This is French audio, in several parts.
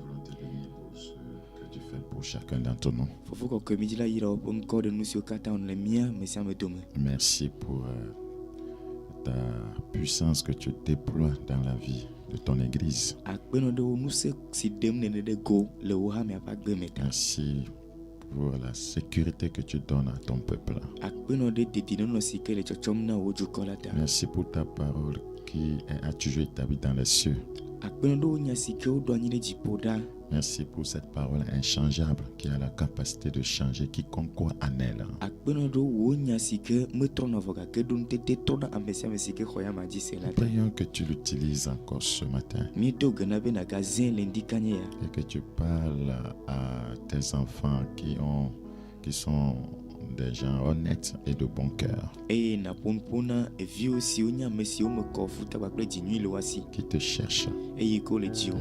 volonté de Dieu pour ce que tu fais pour chacun d'entre nous. Merci pour ta puissance que tu déploies dans la vie de ton Église. Merci pour la sécurité que tu donnes à ton peuple. Merci pour ta parole qui est toujours établie dans les cieux. Merci pour cette parole inchangeable qui a la capacité de changer quiconque croit en elle. Prions que tu l'utilises encore ce matin et que tu parles à tes enfants qui sont des gens honnêtes et de bon cœur, qui te cherchent et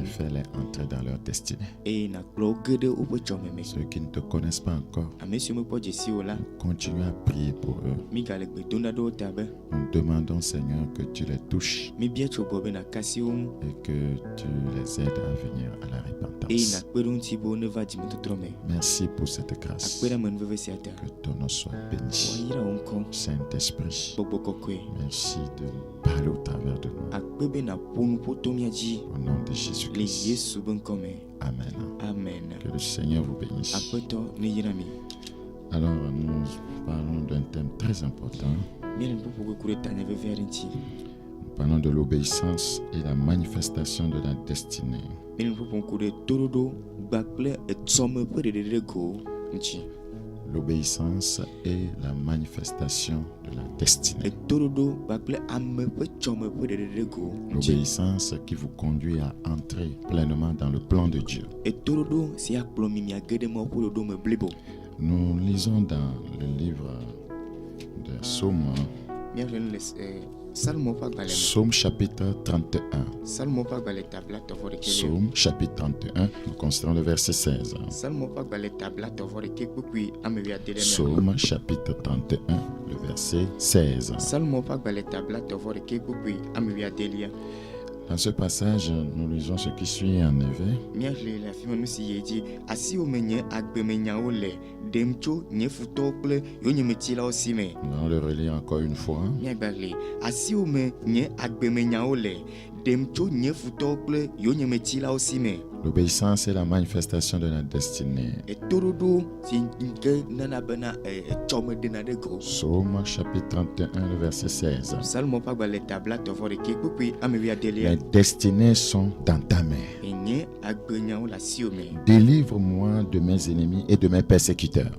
fais-les entrer dans leur destinée. Ceux qui ne te connaissent pas encore, continue à prier pour eux. Nous demandons, Seigneur, que tu les touches et que tu les aides à venir à la repentance. Merci pour cette grâce. Que ton nom soit béni. Saint-Esprit, merci de parler au travers de nous. Au nom de Jésus-Christ. Amen. Que le Seigneur vous bénisse. Alors, nous parlons d'un thème très important. Nous parlons de l'obéissance et la manifestation de la destinée. L'obéissance et la manifestation de la destinée. L'obéissance qui vous conduit à entrer pleinement dans le plan de Dieu. Nous lisons dans le livre de Psaume, Psaume chapitre 31. Psaume chapitre 31, nous considérons le verset 16. Psaume chapitre 31, le verset 16. Dans ce passage, nous lisons ce qui suit en effet. Nous allons le relire encore une fois. L'obéissance est la manifestation de la destinée. Psaume chapitre 31, le verset 16. Les destinées sont dans ta main. Délivre-moi de mes ennemis et de mes persécuteurs.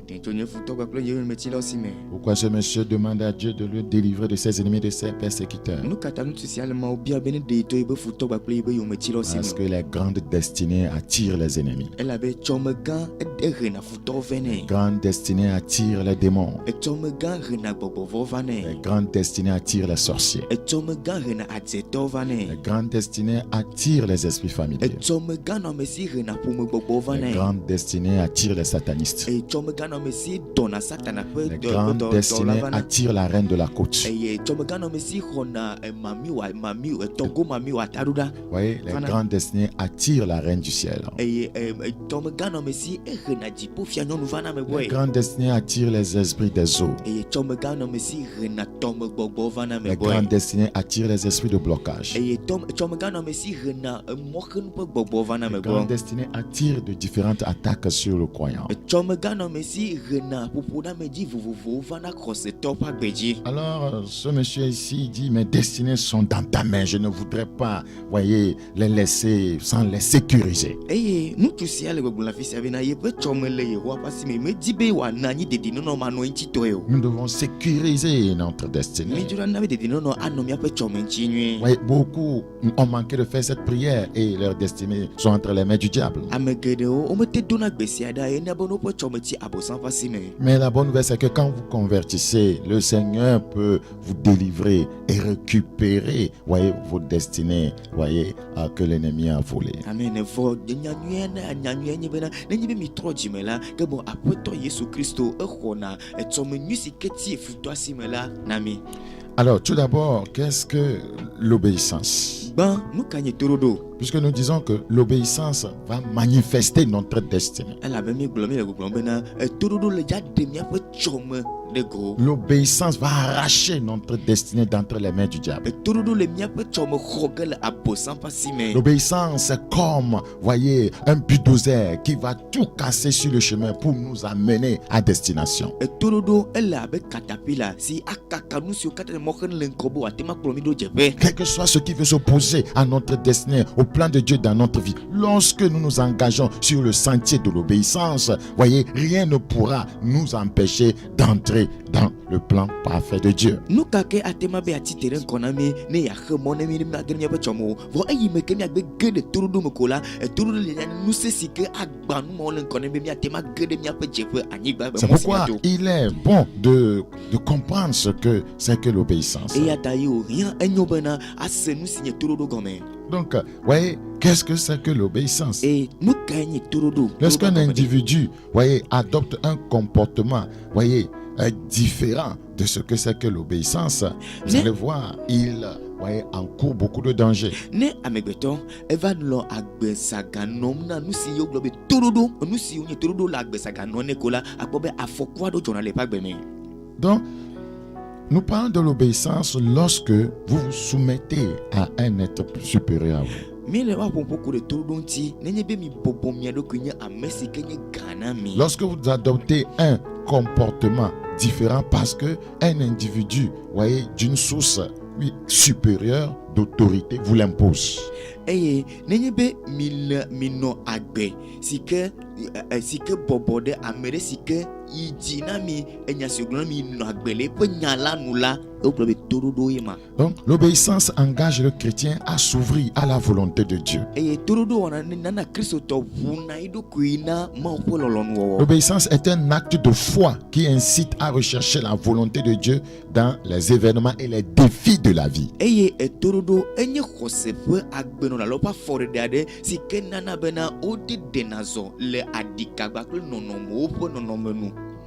Pourquoi ce monsieur demande à Dieu de le délivrer de ses ennemis et de ses persécuteurs? Parce que les grandes destinées attirent les ennemis. Les grandes destinées attirent les démons. Les grandes destinées attirent les sorciers. Les grandes destinées attirent les esprits familiers. Les grandes destinées attirent les satanistes. Les grandes destinées attirent la reine de la côte. Voyez, les grandes destinées attirent la reine du ciel. Les grandes destinées attirent les esprits des eaux. Les grandes destinées attirent les esprits de blocage. Les grandes destinées attirent de différentes attaques sur le croyant. Alors, ce monsieur ici dit, mes destinées sont dans ta main. Je ne voudrais pas, voyez, les laisser sans les sécuriser. Nous devons sécuriser notre destinée. Oui, beaucoup ont manqué de faire cette prière et leurs destinées sont entre les mains du diable. Mais la bonne nouvelle, c'est que quand vous convertissez, le Seigneur peut vous délivrer et récupérer, voyez, vos destinées, voyez, que l'ennemi a volé. Amen. Alors, tout d'abord, qu'est-ce que l'obéissance? Puisque nous disons que l'obéissance va manifester notre destinée. L'obéissance va arracher notre destinée d'entre les mains du diable. L'obéissance est comme, voyez, un bulldozer qui va tout casser sur le chemin pour nous amener à destination. Quel que soit ce qui veut s'opposer à notre destinée, au plan de Dieu dans notre vie, lorsque nous nous engageons sur le sentier de l'obéissance, voyez, rien ne pourra nous empêcher d'entrer dans le plan parfait de Dieu. C'est pourquoi il est bon de comprendre ce que c'est que l'obéissance. Donc, voyez, qu'est-ce que c'est que l'obéissance? Lorsqu'un individu, voyez, adopte un comportement, voyez, différent de ce que c'est que l'obéissance, vous allez voir, il encourt beaucoup de dangers. Donc, nous parlons de l'obéissance lorsque vous vous soumettez à un être plus supérieur à vous. Lorsque vous adoptez un comportement différent parce que un individu, voyez, d'une source supérieure d'autorité vous l'impose. Donc, l'obéissance engage le chrétien à s'ouvrir à la volonté de Dieu. L'obéissance est un acte de foi qui incite à rechercher la volonté de Dieu dans les événements et les défis de la vie.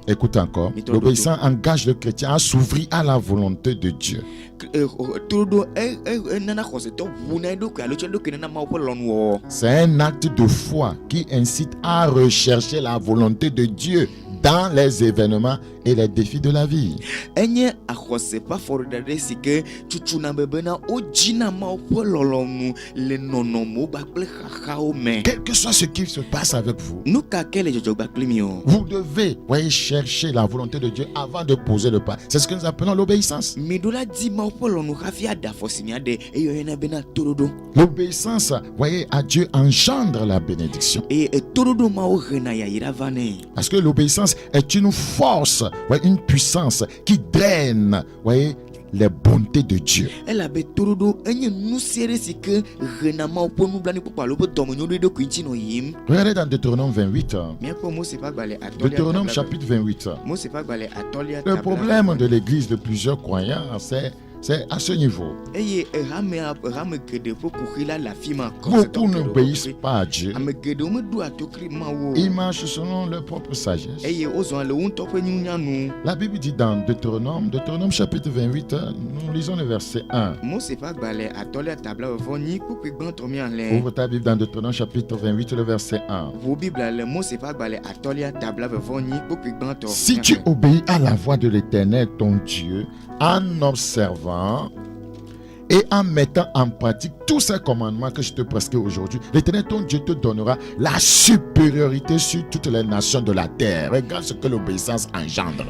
Écoute encore, l'obéissance engage le chrétien à s'ouvrir à la volonté de Dieu. C'est un acte de foi qui incite à rechercher la volonté de Dieu dans les événements et les défis de la vie. Quel que soit ce qui se passe avec vous, vous devez, voyez, chercher la volonté de Dieu avant de poser le pas. C'est ce que nous appelons l'obéissance. L'obéissance, voyez, à Dieu engendre la bénédiction. Parce que l'obéissance est une force, voyez, une puissance qui draine, voyez, les bontés de Dieu. Regardez dans Deutéronome 28. Deutéronome chapitre 28. Le problème de l'église de plusieurs croyants, c'est à ce niveau. Beaucoup n'obéissent pas à Dieu. Ils marchent selon leur propre sagesse. La Bible dit dans Deutéronome chapitre 28, nous lisons le verset 1. Ouvre ta Bible dans Deutéronome chapitre 28, le verset 1. Si tu obéis à la voix de l'Éternel ton Dieu, en observant et en mettant en pratique tous ces commandements que je te prescris aujourd'hui, l'Éternel ton Dieu te donnera la supériorité sur toutes les nations de la terre. Regarde ce que l'obéissance engendre.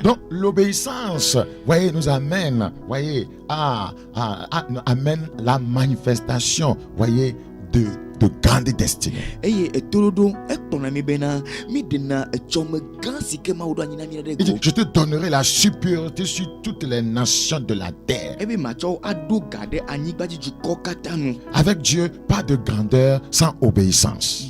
Donc l'obéissance, voyez, nous amène, voyez, amène la manifestation, voyez, de grandes destinées. Il dit, je te donnerai la supériorité sur toutes les nations de la terre. Avec Dieu, pas de grandeur sans obéissance.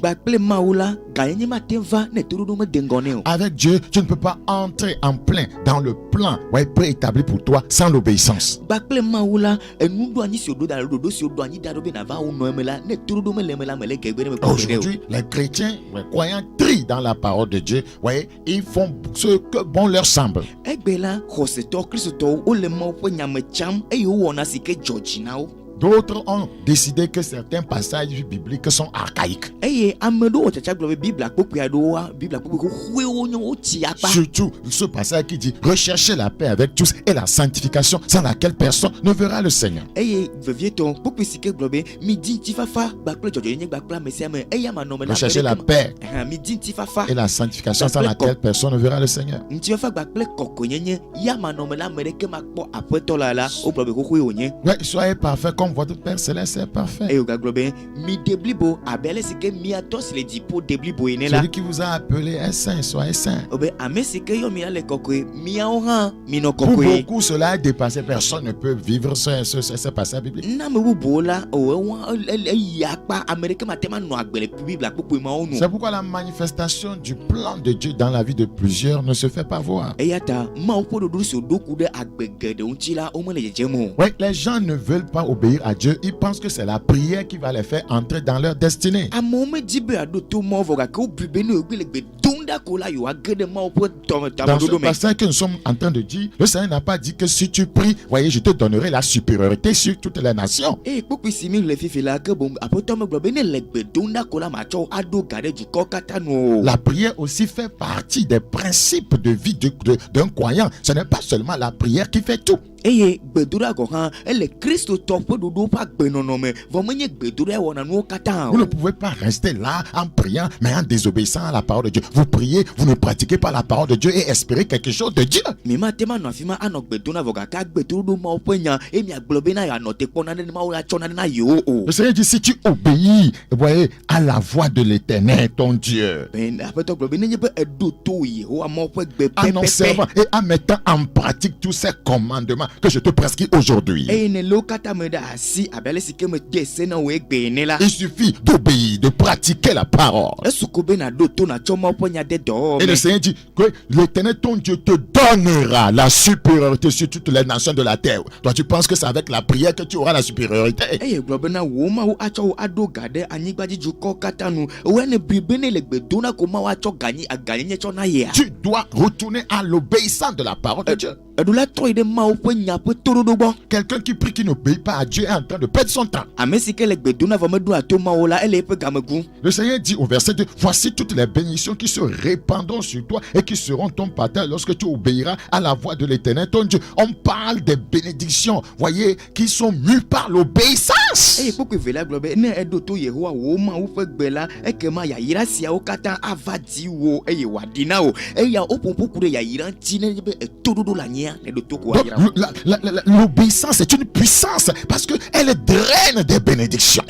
Avec Dieu, tu ne peux pas entrer en plein dans le plan préétabli pour toi sans l'obéissance. Aujourd'hui, les chrétiens, les croyants trient dans la parole de Dieu. Ils font ce que bon leur semble. D'autres ont décidé que certains passages bibliques sont archaïques. Surtout ce passage qui dit recherchez la paix avec tous et la sanctification sans laquelle personne ne verra le Seigneur. Recherchez la paix et la sanctification sans laquelle personne ne verra le Seigneur. Soyez parfaits comme votre Père Céleste est parfait. Celui qui vous a appelé est saint, soyez saint. Pour beaucoup, cela est dépassé. Personne ne peut vivre ce passage biblique. C'est pourquoi la manifestation du plan de Dieu dans la vie de plusieurs ne se fait pas voir. Oui, les gens ne veulent pas obéir à Dieu. Ils pensent que c'est la prière qui va les faire entrer dans leur destinée. Dans ce passage que nous sommes en train de dire, le Seigneur n'a pas dit que si tu pries, voyez, je te donnerai la supériorité sur toutes les nations. La prière aussi fait partie des principes de vie d'un croyant. Ce n'est pas seulement la prière qui fait tout. Vous ne pouvez pas rester là en priant mais en désobéissant à la parole de Dieu. Vous priez, vous ne pratiquez pas la parole de Dieu et espérez quelque chose de Dieu. Le Seigneur dit si tu obéis, voyez, à la voix de l'Éternel ton Dieu, en observant et en mettant en pratique tous ces commandements que je te prescris aujourd'hui. Il suffit d'obéir, de pratiquer la parole. Et le Seigneur dit que l'Éternel ton Dieu te donnera la supériorité sur toutes les nations de la terre. Toi tu penses que c'est avec la prière que tu auras la supériorité? Tu dois retourner à l'obéissance de la parole de Dieu. Quelqu'un qui prie, qui n'obéit pas à Dieu est en train de perdre son temps. Le Seigneur dit au verset 2, voici toutes les bénédictions qui se répandront sur toi et qui seront ton partage lorsque tu obéiras à la voix de l'Éternel ton Dieu. On parle des bénédictions, voyez, qui sont mues par l'obéissance. L'obéissance c'est une puissance parce qu'elle draine des bénédictions.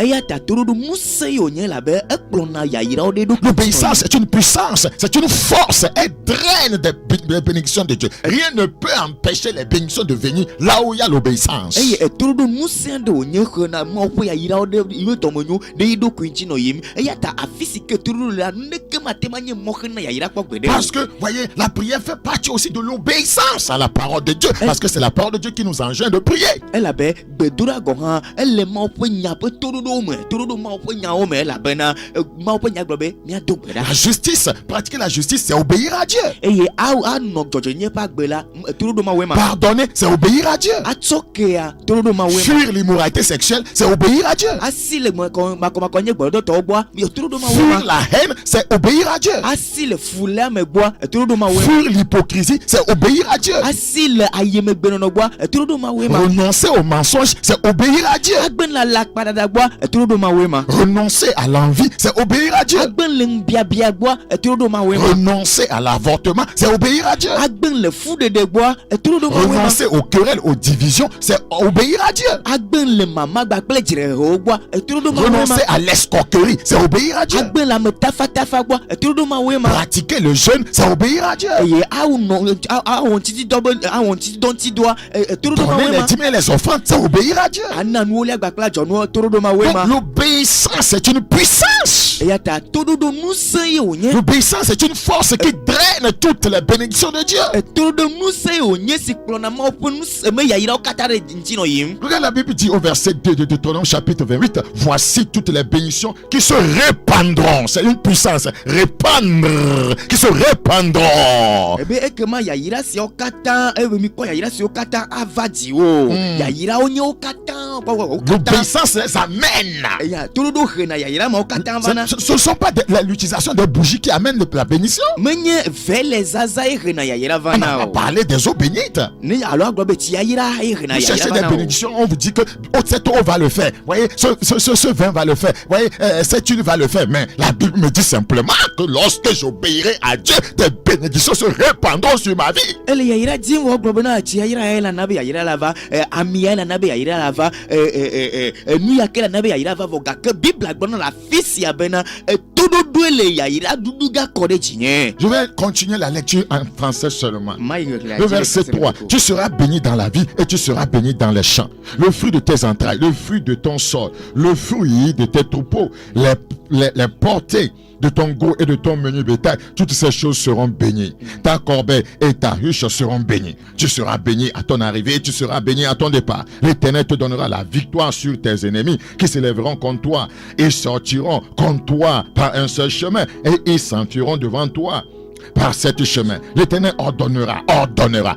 L'obéissance c'est une puissance, c'est une force, elle draine des bénédictions de Dieu. Rien ne peut empêcher les bénédictions de venir là où il y a l'obéissance. Parce que, voyez, la prière fait partie aussi de l'obéissance à la parole de Dieu. Parce que c'est la parole de Dieu qui nous enjoint de prier. La justice, pratiquer la justice, c'est obéir à Dieu. Pardonner, c'est obéir à Dieu. Fuir l'immoralité sexuelle, c'est obéir à Dieu. Fuir la haine, c'est obéir à Dieu. Fuir l'hypocrisie, c'est obéir à Dieu. Renoncer au mensonge, c'est obéir à Dieu. Renoncer à l'envie, c'est obéir à Dieu. Renoncer à l'avortement, c'est obéir à Dieu. Renoncer aux querelles, aux divisions, c'est obéir à Dieu. Renoncer à l'escroquerie, c'est obéir à Dieu. Pratiquer le jeûne, c'est obéir à Dieu. donner les dîmes et les offrandes, c'est obéir à Dieu. Donc, l'obéissance est une puissance. L'obéissance est une force qui draine toutes les bénédictions de Dieu. Regarde, la Bible dit au verset 2 de Deutéronome chapitre 28, voici toutes les bénédictions qui se répandront. C'est une puissance. Répandre. Qui se répandront. L'obéissance les amène. Ce ne sont pas l'utilisation des bougies qui amènent la bénédiction. On a parlé des eaux bénites. Vous cherchez des bénédictions, on vous dit que cette eau va le faire. Vous voyez, ce vin va le faire. Vous voyez, cette huile va le faire. Mais la Bible me dit simplement que lorsque j'obéirai à Dieu, des bénédictions se répandront sur ma vie. Je vais continuer la lecture en français seulement. Le verset 3. Tu seras béni dans la vie et tu seras béni dans les champs. Le fruit de tes entrailles, le fruit de ton sol, le fruit de tes troupeaux, les portées de ton gros et de ton menu bétail, toutes ces choses seront bénies. Ta corbeille et ta ruche seront bénies. Tu seras béni à ton arrivée et tu seras béni à ton départ. L'Éternel te donnera la victoire sur tes ennemis qui s'élèveront contre toi. Ils sortiront contre toi par un seul chemin et ils s'enfuiront devant toi par cet chemin. L'Éternel ordonnera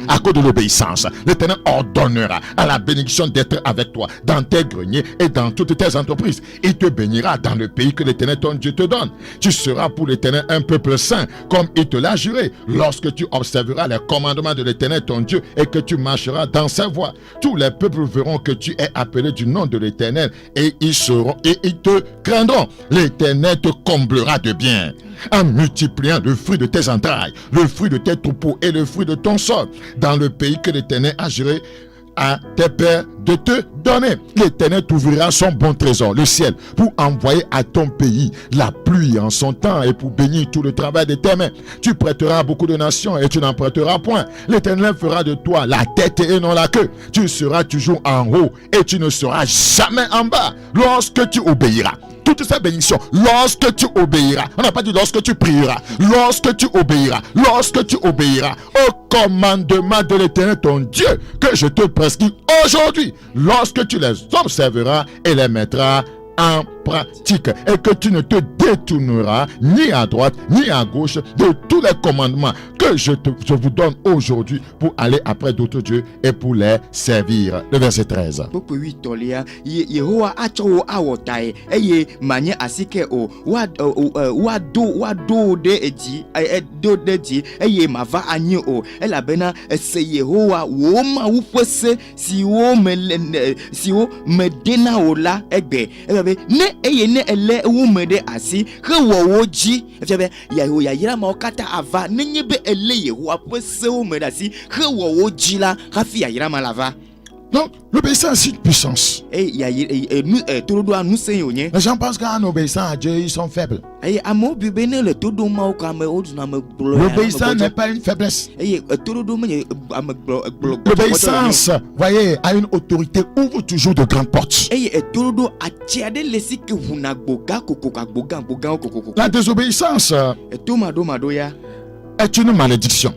à cause de l'obéissance. L'Éternel ordonnera à la bénédiction d'être avec toi dans tes greniers et dans toutes tes entreprises. Il te bénira dans le pays que l'Éternel ton Dieu te donne. Tu seras pour l'Éternel un peuple saint, comme il te l'a juré. Lorsque tu observeras les commandements de l'Éternel ton Dieu et que tu marcheras dans ses voies, tous les peuples verront que tu es appelé du nom de l'Éternel et ils te craindront. L'Éternel te comblera de bien en multipliant le fruit de tes entrailles, le fruit de tes troupeaux et le fruit de ton sol, dans le pays que l'Éternel a juré à tes pères de te donner. L'Éternel t'ouvrira son bon trésor, le ciel, pour envoyer à ton pays la pluie en son temps et pour bénir tout le travail de tes mains. Tu prêteras à beaucoup de nations et tu n'en prêteras point. L'Éternel fera de toi la tête et non la queue. Tu seras toujours en haut et tu ne seras jamais en bas. Lorsque tu obéiras toutes ces bénédictions, lorsque tu obéiras, on n'a pas dit lorsque tu prieras, lorsque tu obéiras au commandement de l'Éternel ton Dieu que je te prescris aujourd'hui, lorsque tu les observeras et les mettras en pratique et que tu ne te détourneras ni à droite ni à gauche de tous les commandements que je vous donne aujourd'hui pour aller après d'autres dieux et pour les servir. Le verset 13. ne eyene ele wumede asi he wo ji ya yira ma okata ava nenye be ele yehowa pese wumede asi he wo ji la hafi ya yira ma lava. Donc, l'obéissance est une puissance. Les gens pensent qu'en obéissant à Dieu, ils sont faibles. L'obéissance n'est pas une faiblesse. L'obéissance, voyez, a une autorité, ouvre toujours de grandes portes. La désobéissance est une malédiction.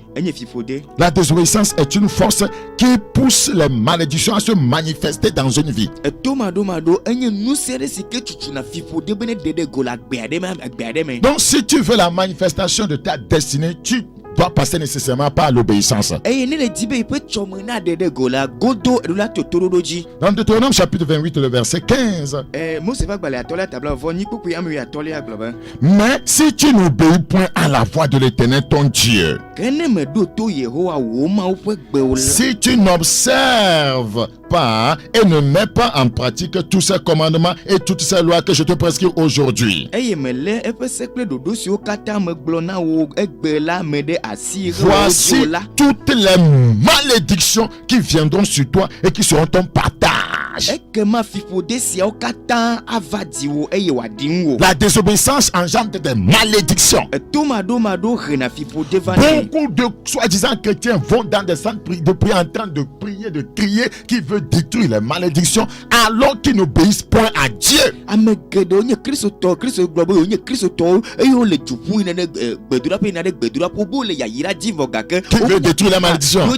La désobéissance est une force qui pousse les malédictions à se manifester dans une vie. Donc si tu veux la manifestation de ta destinée, tu doit passer nécessairement par l'obéissance. Dans Deutéronome chapitre 28, le verset 15. Mais si tu n'obéis point à la voix de l'Éternel ton Dieu, si tu n'observes pas et ne mets pas en pratique tous ces commandements et toutes ces lois que je te prescris aujourd'hui, voici toutes les malédictions qui viendront sur toi et qui seront ton partage. dommages. La désobéissance engendre des malédictions. Beaucoup de soi-disant chrétiens vont dans des centres de prière en train de prier, de crier, qui veut détruire les malédictions alors qu'ils n'obéissent point à Dieu. Qui veut détruire les malédictions.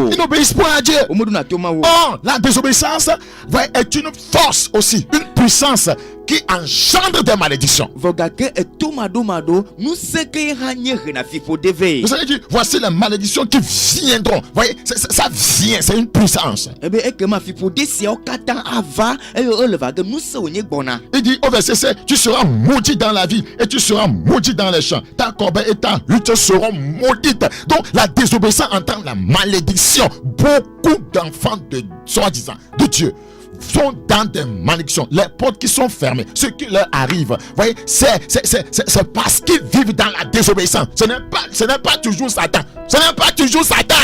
Ils n'obéissent point à Dieu. Or, la désobéissance est une force aussi, une puissance qui engendre des malédictions. Vous avez dit, voici les malédictions qui viendront. Vous voyez, ça vient, c'est une puissance. Il dit au verset 7, tu seras maudit dans la vie et tu seras maudit dans les champs. Ta corbeille et ta lutte seront maudites. Donc la désobéissance entend la malédiction. Beaucoup d'enfants de soi-disant de Dieu sont dans des malédictions. Les portes qui sont fermées, ce qui leur arrive, vous voyez, c'est parce qu'ils vivent dans la désobéissance. Ce n'est pas toujours Satan. Ce n'est pas toujours Satan.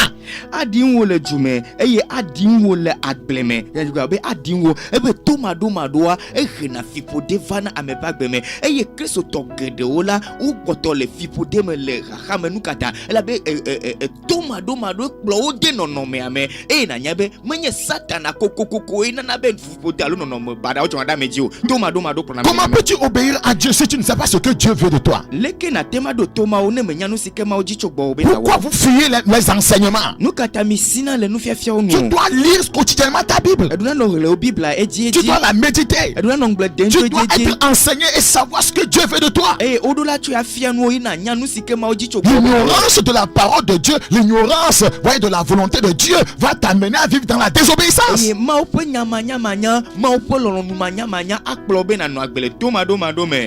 Adinwo le jume eye adinwo le agbleme yajuga be adinwo ebe tomadoa ehena fipode vana amebagbeme eye Kristo togede ola ugoto le fipode me le hamenu kata ela be tomado kplo ode nonome ame na nyabe menye Satan kokokoko ina na be fipode alo nonome bada ojo ada meji o tomado kplo. Comment peux-tu obéir à Dieu si tu ne sais pas ce que Dieu veut de toi? Leke na temado toma one menyanu sikema oji chogbo be. Pourquoi vous fuyez les enseignements? Tu dois lire quotidiennement ta Bible. Tu dois la méditer. Tu dois être enseigné et savoir ce que Dieu veut de toi. L'ignorance de la parole de Dieu, l'ignorance de la volonté de Dieu va t'amener à vivre dans la désobéissance.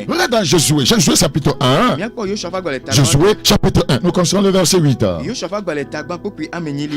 Regarde dans Josué chapitre 1. Josué chapitre 1. Nous commençons le verset 8.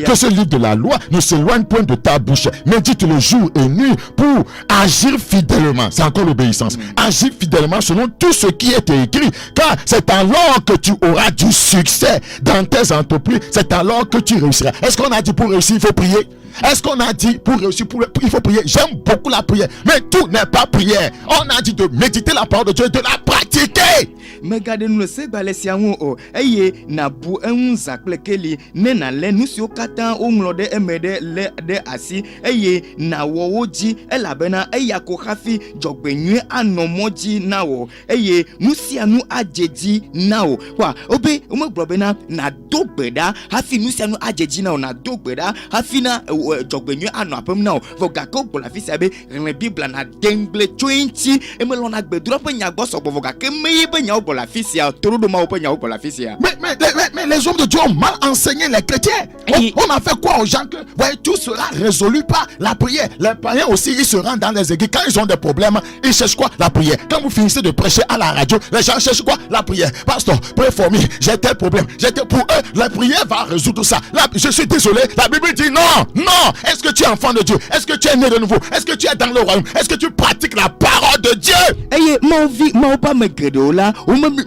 Que ce livre de la loi ne s'éloigne point de ta bouche. Médite le jour et nuit pour agir fidèlement. C'est encore l'obéissance. Agir fidèlement selon tout ce qui est écrit. Car c'est alors que tu auras du succès dans tes entreprises. C'est alors que tu réussiras. Est-ce qu'on a dit pour réussir, il faut prier? Est-ce qu'on a dit pour réussir, il faut prier? J'aime beaucoup la prière, mais tout n'est pas prière. On a dit de méditer la parole de Dieu, de la pratiquer. Mais regardez-nous le sébalesian o eye na bu enzacle keli ne na le nusio katan o mlode emede le de asi eye na woji elabena eya ko hafi jogbenyu anomoji na wo eye nusia nu ajeji na wo kwa obe omogbobena na dogbeda hafi nusia nu ajeji na wo na dogbeda hafi na jogbenyu ano apem na wo vogako bolafisi abe ren Bible na dengle 20 emelona gbedura pe nyagbo sogbo vogake meyi pe nyawo bolafisia torodo ma pe nyawo bolafisia. Mais les hommes de Dieu ont mal enseigné les chrétiens. On a fait quoi aux gens que tout sera résolu par la prière. Les païens aussi, ils se rendent dans les églises. Quand ils ont des problèmes, ils cherchent quoi? La prière. Quand vous finissez de prêcher à la radio, les gens cherchent quoi? La prière. Pasteur, prie pour moi, j'ai tel problème. Pour eux, la prière va résoudre ça. Je suis désolé, la Bible dit non. Est-ce que tu es enfant de Dieu? Est-ce que tu es né de nouveau? Est-ce que tu es dans le royaume? Est-ce que tu pratiques la parole de Dieu?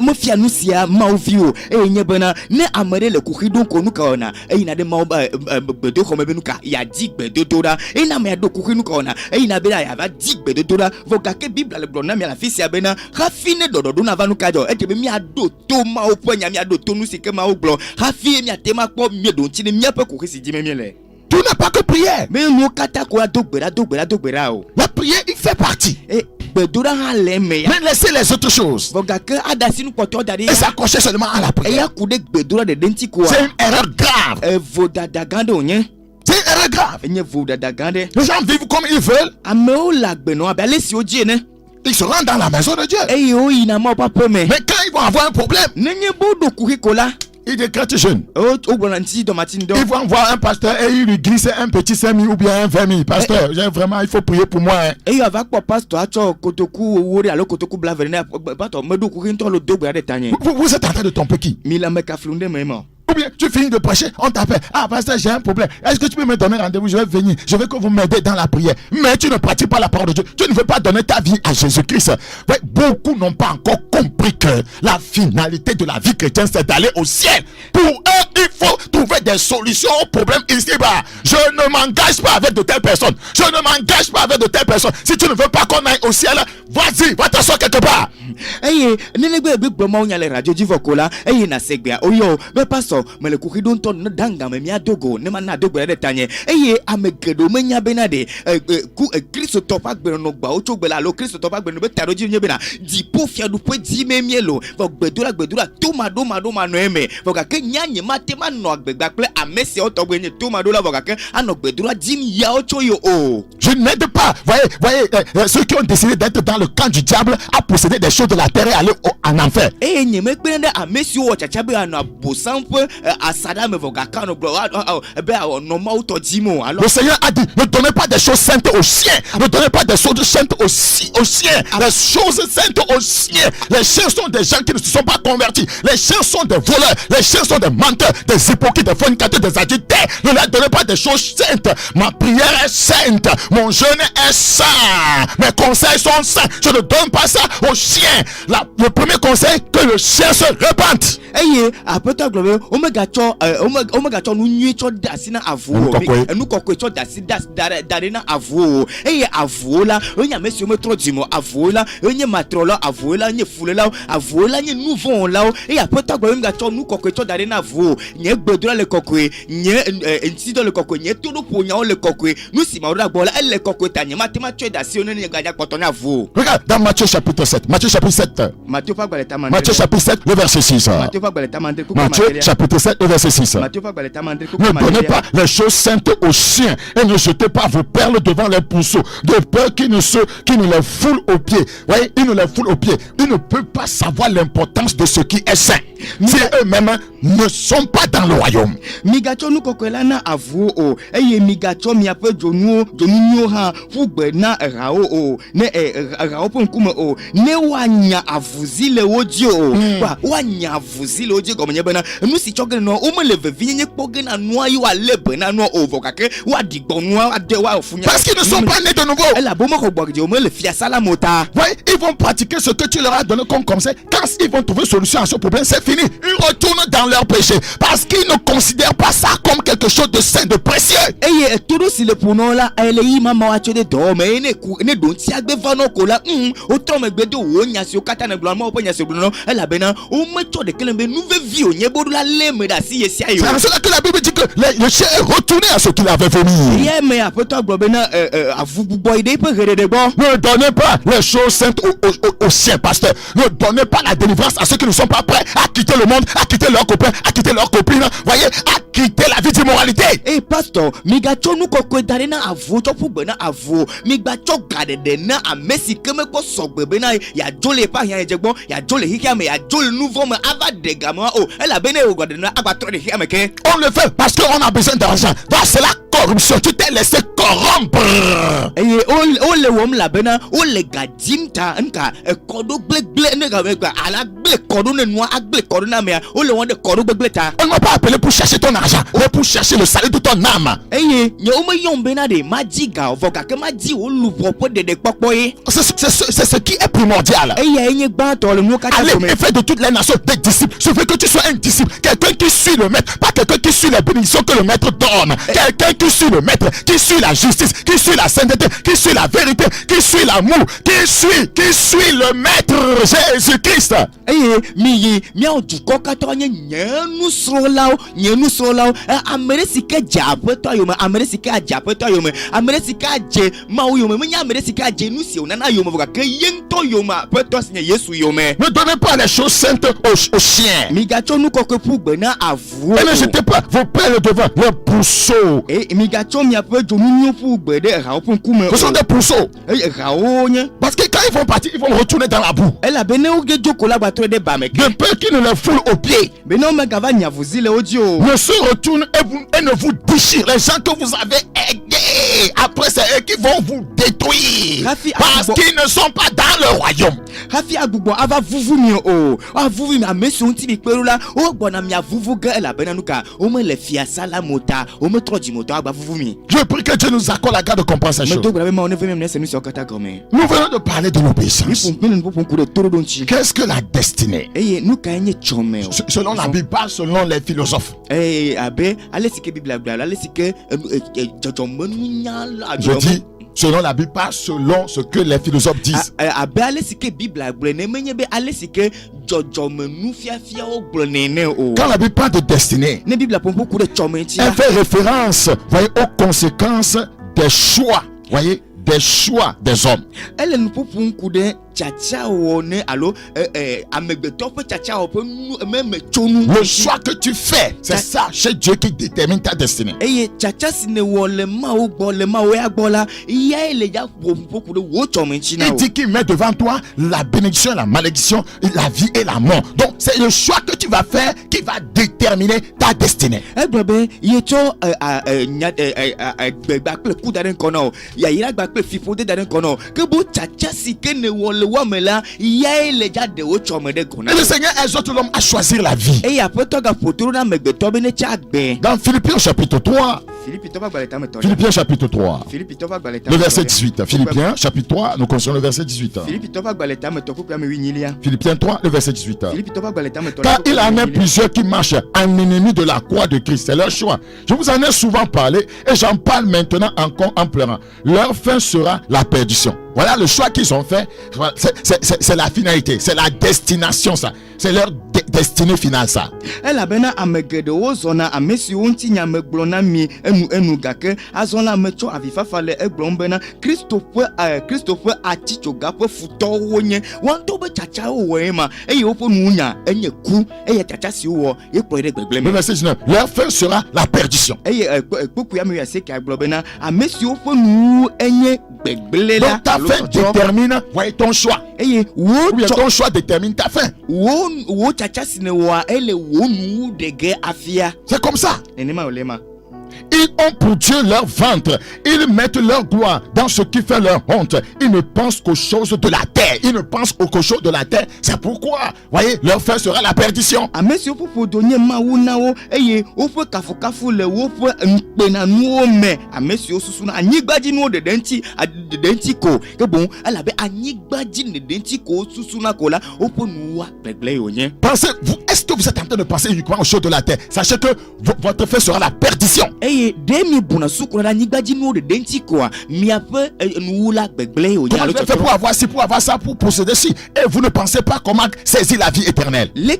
Mo fianusia mauvio nyebena ne amere le kuhido konukaona ina de mau bedo komebenuka ya digbe dododa ina me do kuhinu kaona ina bela ya va digbe dododa vogake Bible le blona mi la fisia bena rafine dododo na vanuka jo etebe mi ado to ma opanya mi ado to nusike ma oglo rafi mi atema kpo mi do ntine mi ape kuhisi jime mi le. Tout n'est pas que prière. Mais nous kata ko dogbera. La prière, il fait partie. Mais laissez les autres choses et s'accrocher seulement à la prière. C'est une erreur grave. C'est une erreur grave. Les gens vivent comme ils veulent. Ils se rendent dans la maison de Dieu. Mais quand ils vont avoir un problème, il décrète jeûne. Ils vont voir un pasteur et il lui glisse un petit 5 000 ou bien un 20 000. Pasteur, vraiment, il faut prier pour moi. Vous êtes en train de tromper qui? Ou bien tu finis de prêcher, on t'appelle. Ah, pasteur, j'ai un problème. Est-ce que tu peux me donner rendez-vous? Je vais venir. Je veux que vous m'aidez dans la prière. Mais tu ne pratiques pas la parole de Dieu. Tu ne veux pas donner ta vie à Jésus-Christ. Ouais, beaucoup n'ont pas encore compris que la finalité de la vie chrétienne, c'est d'aller au ciel. Pour eux, il faut trouver des solutions aux problèmes ici-bas. Je ne m'engage pas avec de telles personnes. Je ne m'engage pas avec de telles personnes. Si tu ne veux pas qu'on aille au ciel, vas-y, va t'asseoir quelque part. Hey, radio Divokola, hey, na segbia, oyo, me paso, me le kuki don ton danga me mia dogo, ne mana dogo de tanye, hey, amegedo menya benade, Christo topak beno gba, ocho bela lo, Christo topak beno be taro jine bena, di pofia du pe di me mielo, vok bedura, toma no eme, voka ke nyanye matema no agbegba ple amesi otogbenye toma dola voka ke anok bedura dim ya ocho yo o. Je n'aide pas. Voyez, ceux qui ont décidé d'être dans le camp du diable à posséder des choses de la terre et aller en enfer. Eh, nyeme kbenende amesi o chachabe ano bosampe asada me voka kano bro, be normal otojimo. Le Seigneur a dit, ne donnez pas des choses saintes aux chiens. Ne donnez pas des choses saintes aux chiens. Les choses saintes aux chiens. Les chiens sont des gens qui ne se sont pas convertis. Les chiens sont des voleurs. Les chiens sont des menteurs, des hypocrites, des fornicateurs, des adultères. Ne leur donnez pas des choses saintes. Ma prière est sainte. Mon jeûne est saint. Mes conseils sont saints. Je ne donne pas ça aux chiens. Le premier conseil, que le chien se repente. Eye, apeta globe, omega cho nunye cho dasina avu. Enu kokwe cho darena avu. Eye avu la, onya mesi ome tro dimo avu la, onye matrola avu la, onye fulela avu la, onye nouveau la. Eye apeta globe omega cho nu kokwe cho darena avu. Nye bedura le kokwe, nye insido le kokwe, nye todo ponya le kokwe. Nu si maura bola elle le kokwe tanye matima cho dasi onye nye ganya potone avu. Regarde dans Matthieu chapitre 7. Matthieu chapitre 7. Matthieu chapitre 7, le verset 6. Matthieu chapitre 7, le verset 6. Ne donnez pas les choses saintes aux chiens et ne jetez pas vos perles devant les pourceaux, de peur qu'ils ne les foulent aux pieds. Voyez, ils ne les foulent aux pieds. Ils ne peuvent pas savoir l'importance de ce qui est saint. Si eux-mêmes ne sont pas dans le royaume. Migacho nu kokwelana avu o. Eye migacho miape jonu ha fugbe na rao o. Ne rao pon kuma o. Ne wanya avuzile odio. Wanya avuzile odio gomenye bena. Nu si choge no o me leve vinye kpoge na noa yo alebe na no ovokake wa digbo noa ade wa ofunya. Parce qu'ils ne sont pas nés de nouveau. Elle a beau mo kogboge o me le fia sala mota. Ouais, ils vont pratiquer ce que tu leur as donné comme conseil. Quand ils vont trouver solution à ce problème, c'est fini. Ils retournent dans leur péché parce qu'ils ne considèrent pas ça comme quelque chose de saint, de précieux. Eye todo si le pono la ele yi mama wa chode do me ne don ti agbe vano kola o to me gbedo o nya si o kata na glo ma o nya si glo ela bena o me chode kelembe nouvelle vie o nye bodu la leme da si yesi ayo. C'est cela que la Bible dit que le chien est retourné à ce qu'il avait vomi. Yeah, mais après toi globena avu boy de pe gere de bon. Ne donnez pas les choses saintes aux chiens, pasteur. Ne donnez pas la délivrance à ceux qui ne sont pas prêts à quitter le monde, à quitter leurs copains, à quitter leurs copines. Voyez, à quitter la vie d'immoralité. Eh, pasteur, migacho nu kokwe darena avu to pubena avu. Migacho gade na amesi keme ko sogbebe na ya jole pa ya ejegbo, ya jole hikia me ya jole nouveau me ava de gama o. Elle bene o gade na abatro de hikia me ke. On le fait parce qu'on a besoin d'argent. Va, c'est la corruption. Tu t'es laissé corrompre. Eh, o le wom la bena, o le gadimta nka kodo gble ne ga ala gble kodo ne noa agble kodo na me o le wonde kodo gble ta. On ne m'a pas appelé pour chercher ton argent, mais pour chercher le salut de ton âme. Eh, nye o me yombe na de majiga voka ke maji o lu propos de popoye. C'est ce qui est primordial. Eh, nye gba to le no kata. Allez, et fais de toutes les nations des disciples. Je veux que tu sois un disciple, quelqu'un qui suit le maître, pas quelqu'un qui suit les bénédictions que le maître donne. Quelqu'un qui suit le maître, qui suit la justice, qui suit la sainteté, qui suit la vérité, qui suit l'amour, qui suit le maître Jésus-Christ. Eh, mi o du kokata nyenu srolao ameresike jape to yo me ameresike jape to yo me ameresike je ma o yo me nya ameresike je nu si onana yo me voka ke yento yo ma peto sinye Yesu yo me. Ne donnez pas les choses saintes aux chiens. Migacho nu kokwe pugbe na avu. Et ne jetez pas vos perles devant les pourceaux. Eh, migacho mi ape jonu nyo pugbe de rao pon kume. Ce sont des pourceaux. Eh, rao nye. Parce que quand ils vont partir, ils vont retourner dans la boue. Elle a bene o ge joko la battre de bameke. De peur qu'ils ne les foulent aux pieds. Mais non, mais gava nyavuzile audio. Ne se retournent et ne vous déchirent. Les gens que vous avez aidés, après c'est eux qui vont vous détruire. Parce qu'ils ne sont pas dans le royaume. hafi agbugbo ava vuvu mi o vuvu mi amesu nti bi peru la o gbona mi avuvu ga la benanuka o me le fia sala mota o me troji moto agba vuvu mi. Je prie que Dieu nous accorde la grâce de compensation. Nous venons de parler de l'obéissance. Qu'est-ce que la destinée? Selon la Bible, pas selon les philosophes. Je dis selon la Bible, pas selon ce que les philosophes disent. Quand la Bible parle de destinée, elle fait référence, voyez, aux conséquences des choix, voyez, des choix des hommes. Le choix que tu fais, c'est ça chez Dieu qui détermine ta destinée. Il dit qu'il met devant toi la bénédiction, la malédiction, la vie et la mort. Donc c'est le choix que tu vas faire qui va déterminer ta destinée. Et le Seigneur exhorte l'homme à choisir la vie. Dans Philippiens chapitre 3, Philippiens chapitre 3, le verset 18. Philippiens chapitre 3, nous concernons le verset 18. Philippiens 3, le verset 18. Car il en est plusieurs qui marchent en ennemi de la croix de Christ. C'est leur choix. Je vous en ai souvent parlé et j'en parle maintenant encore en pleurant. Leur fin sera la perdition. Voilà le choix qu'ils ont fait. C'est la finalité, c'est la destination, ça. C'est leur destinée finale, ça. Le verset 19. Leur fin sera la perdition. Donc ta fin détermine, voyez, ton choix. Ou bien ton choix détermine ta fin. C'est comme ça. Ils ont pour Dieu leur ventre. Ils mettent leur gloire dans ce qui fait leur honte. Ils ne pensent qu'aux choses de la terre. Ils ne pensent qu'aux choses de la terre. C'est pourquoi, voyez, leur fin sera la perdition. Pensez-vous, est-ce que vous êtes en train de penser uniquement aux choses de la terre? Sachez que votre fin sera la perdition. Comment je vais faire pour avoir ci, pour avoir ça, pour posséder ci? Et vous ne pensez pas comment saisir la vie éternelle. Et les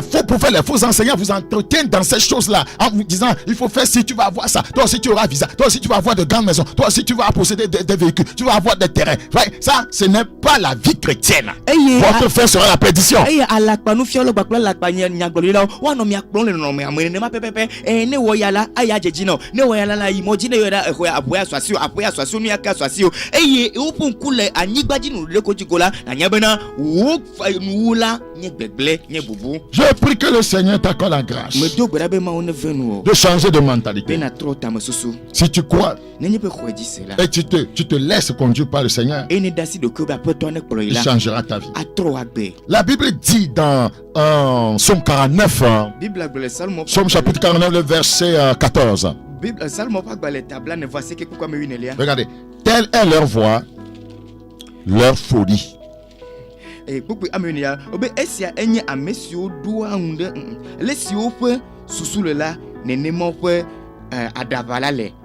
faux prophètes, les faux enseignants vous entretiennent dans ces choses-là en vous disant il faut faire ci, tu vas avoir ça, toi aussi tu auras visa, toi aussi tu vas avoir de grandes maisons, toi aussi tu vas posséder des véhicules, tu vas avoir des terrains. Ça, ce n'est pas la vie chrétienne. Votre fin sera la perdition. Je prie que le Seigneur t'accorde la grâce de changer de mentalité. Si tu crois et tu te laisses conduire par le Seigneur, il changera ta vie. La Bible dit dans Somme 49, Somme chapitre 49, le verset 14. Regardez, telle est leur voix, leur folie.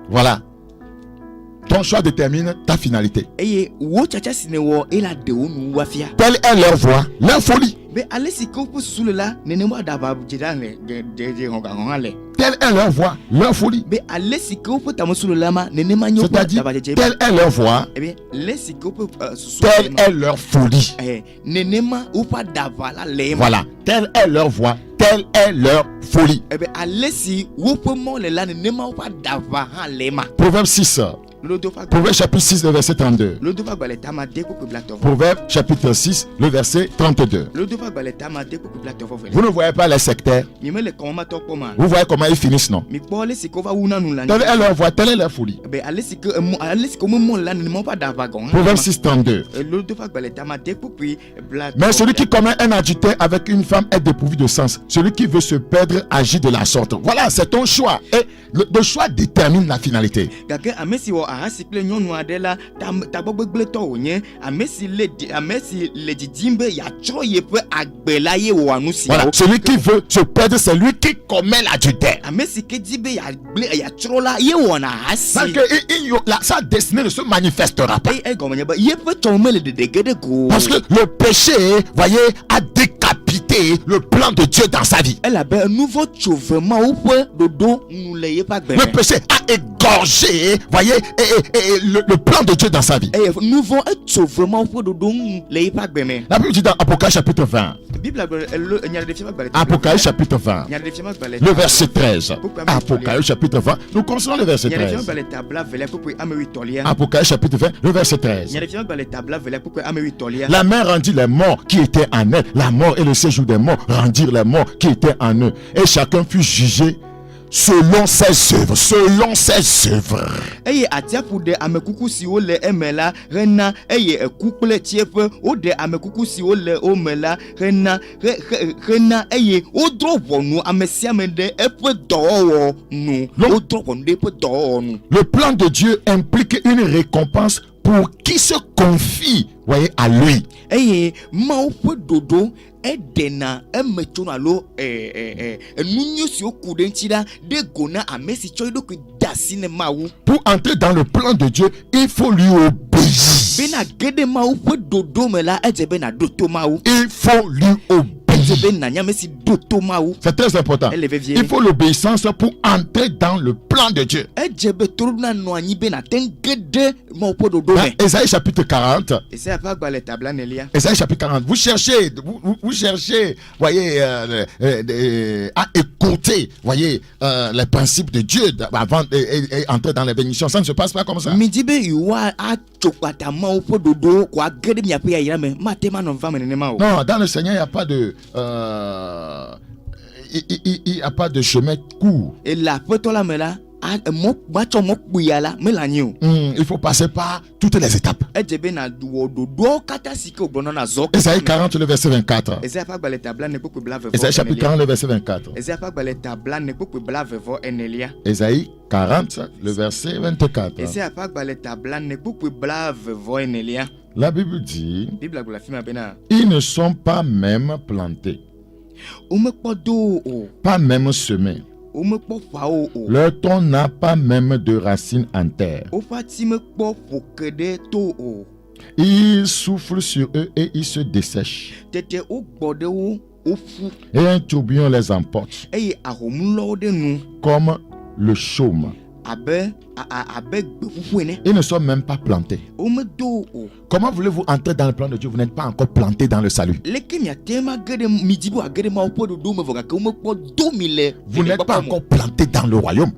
Voilà. Ton choix détermine ta finalité. Telle est leur voix, leur folie. Telle est leur voix, leur folie. C'est-à-dire, telle est leur voix, telle est leur folie. Voilà, telle est leur voix, telle est leur folie. Proverbe 6, Proverbe chapitre 6, le verset 32. Proverbe chapitre 6, le verset 32. Vous ne voyez pas les sectaires. Vous voyez comment ils finissent, non? Telle est leur folie. Proverbe 6, 32. Mais celui qui commet un adultère avec une femme est dépourvu de sens. Celui qui veut se perdre agit de la sorte. Voilà, c'est ton choix. Et le choix détermine la finalité. Voilà, celui qui veut se perdre, c'est lui qui commet l'adultère. Sa destinée ne se manifestera pas. Parce que le péché, voyez, a décapité le plan de Dieu dans sa vie. Le péché a égorgé, voyez, le plan de Dieu dans sa vie. La Bible dit dans Apocalypse chapitre 20. Apocalypse chapitre 20. Le verset 13. Apocalypse chapitre 20. Nous commençons le verset 13. Apocalypse chapitre 20, le verset 13. La mer rendit les morts qui étaient en elle. La mort et le séjour des morts rendirent les morts qui étaient en eux. Et chacun fut jugé selon ses œuvres. Selon ses œuvres. Le plan de Dieu implique une récompense pour qui se confie, voyez, à lui. Pour entrer dans le plan de Dieu, il faut lui obéir. Il faut lui obéir. C'est très important. Il faut l'obéissance pour entrer dans le plan de Dieu. Dans Ésaïe chapitre 40. Ésaïe chapitre 40. Vous cherchez, voyez, à écouter, voyez, les principes de Dieu avant d'entrer dans les bénédictions. Ça ne se passe pas comme ça. Non, dans le Seigneur, il n'y a pas de il n'y a pas de chemin court. Il faut passer par toutes les étapes. Ésaïe 40, le verset 24. Ésaïe chapitre 40, le verset 24. Ésaïe 40, le verset 24. La Bible dit, ils ne sont pas même plantés, pas même semés. Leur tronc n'a pas même de racines en terre. Il souffle sur eux et ils se dessèchent. Et un tourbillon les emporte comme le chaume. Ils ne sont même pas plantés. Comment voulez-vous entrer dans le plan de Dieu? Vous n'êtes pas encore planté dans le salut. Vous n'êtes pas encore planté dans le royaume.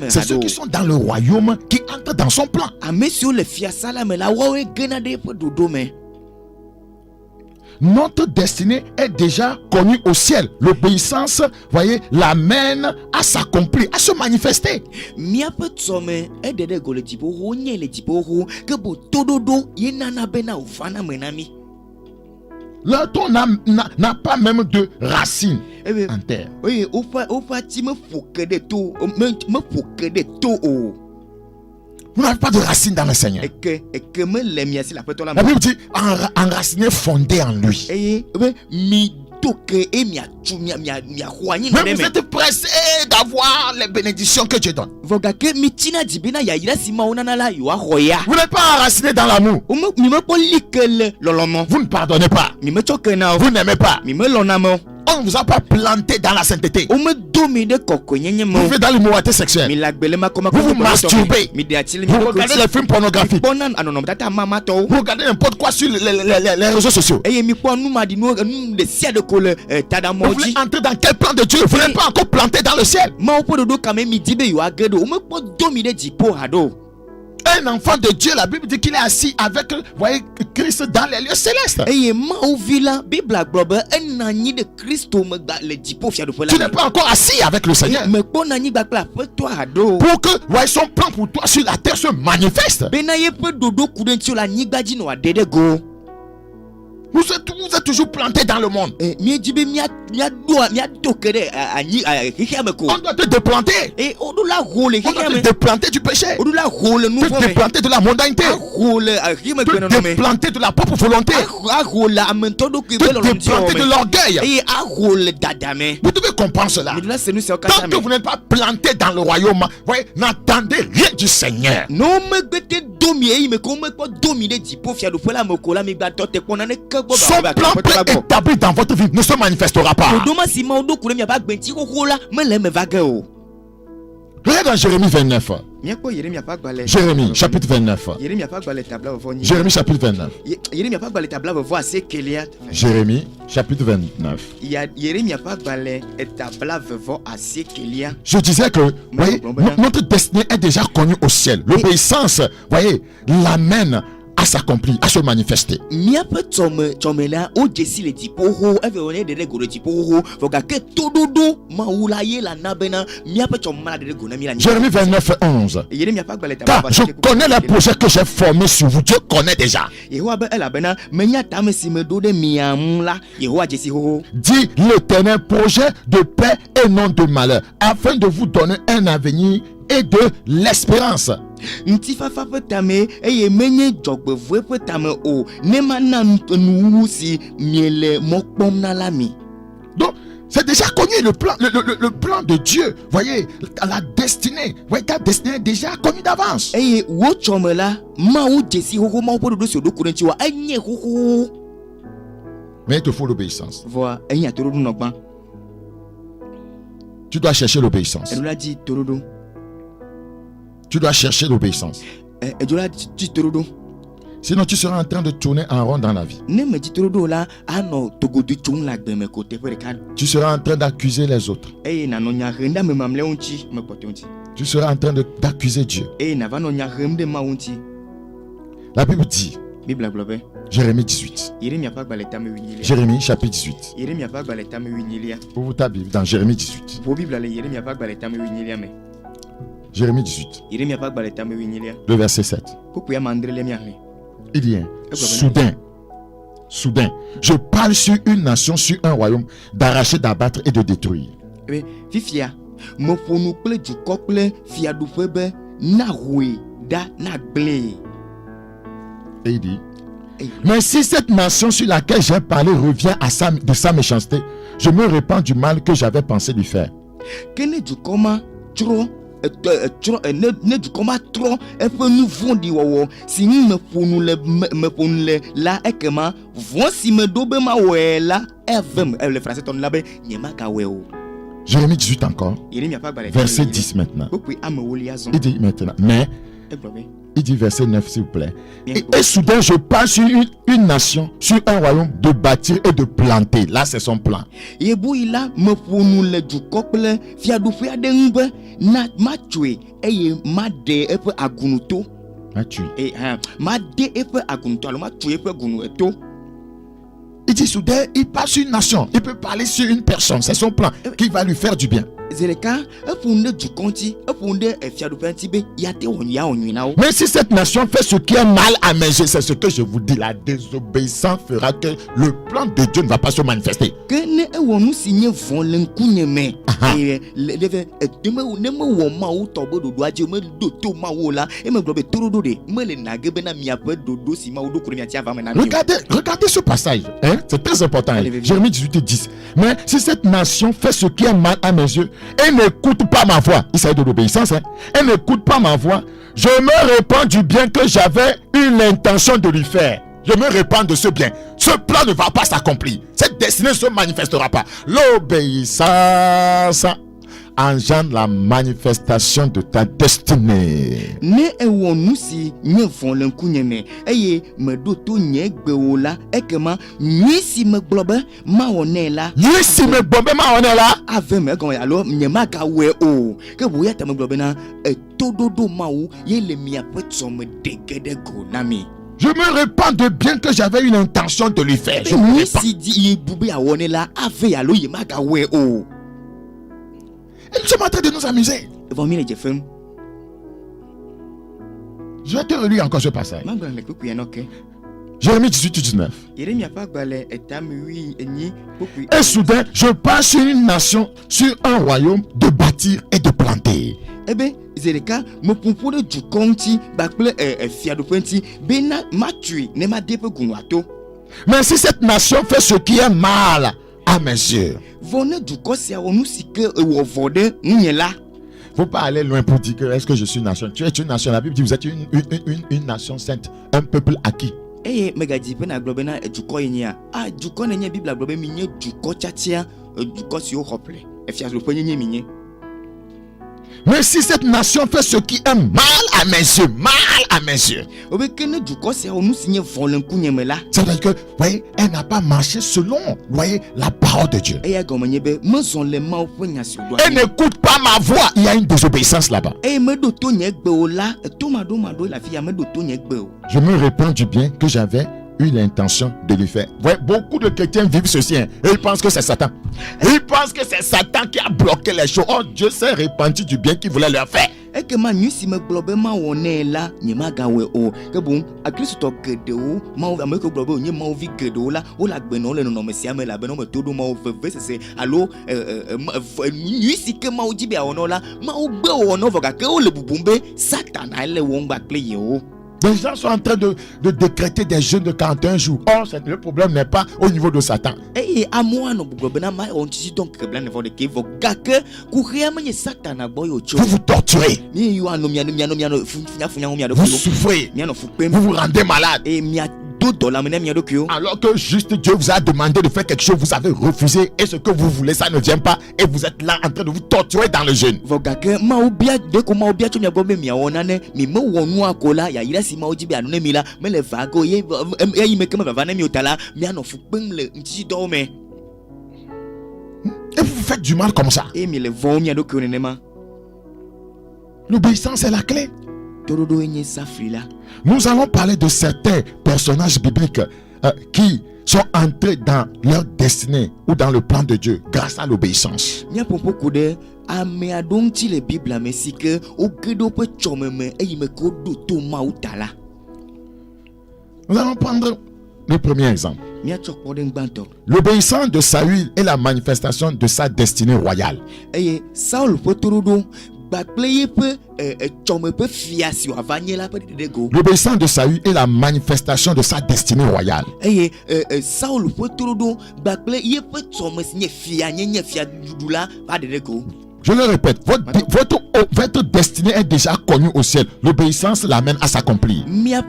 C'est ceux qui sont dans le royaume qui entrent dans son plan. Notre destinée est déjà connue au ciel. L'obéissance, voyez, l'amène à s'accomplir, à se manifester. Leur tronc n'a pas même de racines en terre. Vous n'avez pas de racines dans le Seigneur. La Bible dit enraciné, fondé en lui. Mais vous êtes pressé d'avoir les bénédictions que Dieu donne. Vous n'êtes pas enraciné dans l'amour. Vous ne pardonnez pas. Vous n'aimez pas. on ne vous a pas planté dans la sainteté. Vous vivez dans l'immoralité sexuelle. Vous vous masturbez. Vous regardez les films pornographiques. Vous regardez n'importe quoi sur les réseaux sociaux. Vous voulez entrer dans quel plan de Dieu? Vous n'êtes pas encore planté dans le ciel. Un enfant de Dieu, la Bible dit qu'il est assis avec, voyez, Christ dans les lieux célestes. Tu n'es pas encore assis avec le Seigneur. Pour que, voyez, son plan pour toi sur la terre se manifeste. Vous êtes toujours planté dans le monde. On doit te déplanter. On doit te déplanter du péché. Te déplanter de la mondanité. Te déplanter de la propre volonté. Te déplanter de l'orgueil. Vous devez comprendre cela. Tant que vous n'êtes pas planté dans le royaume, voyez, n'attendez rien du Seigneur. Son plan préétabli dans votre vie ne se manifestera pas. Regarde dans Jérémie 29. Jérémie chapitre 29. Jérémie chapitre 29. Jérémie chapitre 29. Je disais que, voyez, notre destinée est déjà connue au ciel. L'obéissance, voyez, l'amène à s'accomplir, à se manifester. Jérémie 29, 11. Car je connais les projets que j'ai formés sur vous. Dieu connaît déjà. Dit l'Éternel, projet de paix et non de malheur, afin de vous donner un avenir et de l'espérance. Donc c'est déjà connu le plan de Dieu. Voyez, la destinée. Voyez, ta destinée est déjà connue d'avance. Mais il te faut l'obéissance. Tu dois chercher l'obéissance. Tu dois chercher l'obéissance. Sinon, tu seras en train de tourner en rond dans la vie. Tu seras en train d'accuser les autres. Tu seras en train d'accuser Dieu. La Bible dit, Jérémie 18. Jérémie chapitre 18. Ouvre ta Bible dans Jérémie 18. Jérémie 18. Le verset 7. Il dit, soudain, je parle sur une nation, sur un royaume, d'arracher, d'abattre et de détruire. Et il dit, mais si cette nation sur laquelle j'ai parlé revient de sa méchanceté, je me répands du mal que j'avais pensé lui faire. Jérémie 18 encore, verset 10 maintenant. Il dit maintenant, mais il dit verset 9 s'il vous plaît. Et soudain je passe sur une nation, sur un royaume, de bâtir et de planter. Là c'est son plan. Il dit soudain, il passe sur une nation. Il peut parler sur une personne. C'est son plan qui va lui faire du bien. Mais si cette nation fait ce qui est mal à mes yeux, c'est ce que je vous dis, la désobéissance fera que le plan de Dieu ne va pas se manifester. Regardez ce passage, hein? C'est très important. Jérémie 18 et 10. Mais si cette nation fait ce qui est mal à mes yeux et n'écoute pas ma voix, il s'agit de l'obéissance, hein? Et n'écoute pas ma voix, je me répands du bien que j'avais eu l'intention de lui faire. Je me répands de ce bien. ce plan ne va pas s'accomplir. Cette destinée ne se manifestera pas. L'obéissance engendre la manifestation de ta destinée. Ne ewonu si nye fon lenkunyeme eye medo to nye gbewola ekema nyisi me gbobe ma wonela Nyisi me gbobe ma wonela ave me gon alo nyema ka we o ke bo ya tame gbobe na tododo mawo ye le mia petso me degede go na mi. Je me répands de bien que j'avais une intention de lui faire. Je me répands. Si di bube awonela ave alo yema ka we o. Et nous sommes en train de nous amuser. Je vais te relire encore ce passage. Jérémie 18-19. Et soudain, je passe sur une nation, sur un royaume de bâtir et de planter. Mais si cette nation fait ce qui est mal à mes yeux, faut pas aller loin pour dire que est-ce que je suis une nation. Tu es une nation. La Bible dit vous êtes une nation sainte, un peuple acquis. Mais si cette nation fait ce qui est mal à mes yeux, ça veut dire que, voyez, elle n'a pas marché selon, voyez, la parole de Dieu. Elle n'écoute pas ma voix. Il y a une désobéissance là-bas. Je me répands du bien que j'avais eu l'intention de lui faire. Ouais, beaucoup de chrétiens vivent ceci, hein, et ils pensent que c'est Satan. Ils pensent que c'est Satan qui a bloqué les choses. Oh, Dieu s'est repenti du bien qu'il voulait leur faire. Et que ma nuit si me globe ma wone la nyema gawe o que bon a Christo kede o ma o me ko globe onye ma o vi kede o la o la gbe no le no me sia me la be no me todo ma o fe c'est allo nuit si que ma o jibe a ono la ma o gbe o no voka ke o le bubumbe Satan a le won gba ple ye o. Les gens sont en train de décréter des jeûnes de 41 jours. Or, le problème n'est pas au niveau de Satan. Et à moi, non, vous vous torturez. Vous souffrez. Vous vous rendez malade. Alors que juste Dieu vous a demandé de faire quelque chose, vous avez refusé. Et ce que vous voulez, ça ne vient pas. Et vous êtes là en train de vous torturer dans le jeûne. Et vous faites du mal comme ça. L'obéissance est la clé. Nous allons parler de certains personnages bibliques qui sont entrés dans leur destinée ou dans le plan de Dieu grâce à l'obéissance. Nous allons prendre le premier exemple. L'obéissance de Saül est la manifestation de sa destinée royale. L'obéissance de Saül est la manifestation de sa destinée royale. Je le répète, votre destinée est déjà connue au ciel. L'obéissance l'amène à s'accomplir. Je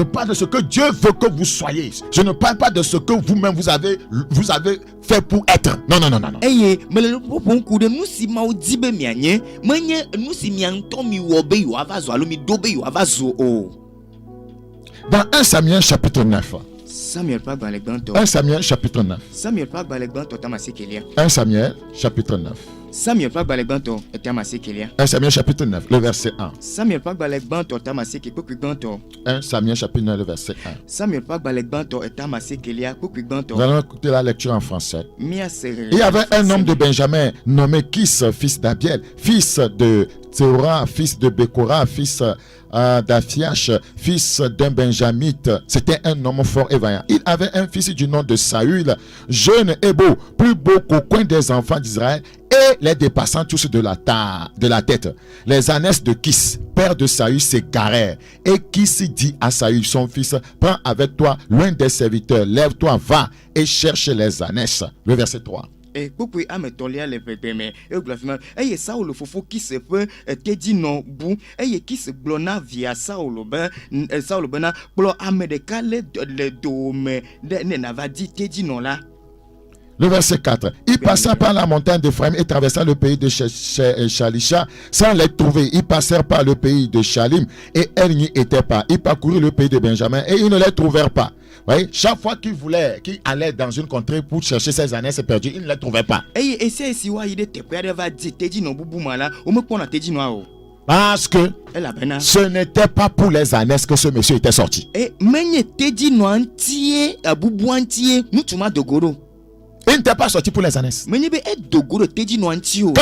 parle de ce que Dieu veut que vous soyez. Je ne parle pas de ce que vous-même vous avez fait pour être. Non. Dans 1 Samuel chapitre 9. 1 Samuel chapitre 9. 1 Samuel chapitre 9. 1 Samuel chapitre 9, le verset 1. 1 Samuel chapitre 9, le verset 1. Nous allons écouter la lecture en français. Il y avait un homme de Benjamin nommé Kis, fils d'Abiel, fils de Théora, fils de Bécora, fils d'Aphiach, fils d'un Benjamite. C'était un homme fort et vaillant. Il avait un fils du nom de Saül, jeune et beau, plus beau qu'aucun des enfants d'Israël, et les dépassant tous de la tête. Les ânesses de Kis, père de Saül, s'égarèrent. Et Kis dit à Saül, son fils, prends avec toi l'un des serviteurs, lève-toi, va et cherche les ânesses. Le verset 3. Et pourquoi ametolia le bébé mais et glafima et Saul fofo qui se peut te dit non bou et qui se glona via Saul ben plo amedeka le dome ne n'ava dit te dit non là. Le verset 4. Il passa par la montagne d'Ephraïm et traversa le pays de Shalisha sans les trouver. Ils passèrent par le pays de Shalim et elles n'y étaient pas. Ils parcoururent le pays de Benjamin et ils ne les trouvèrent pas. Voyez, chaque fois qu'ils allaient dans une contrée pour chercher ces ânesses perdues, ils ne les trouvaient pas. Parce que ce n'était pas pour les ânesses que ce monsieur était sorti. Il n'était pas sorti pour les ânesses. Quand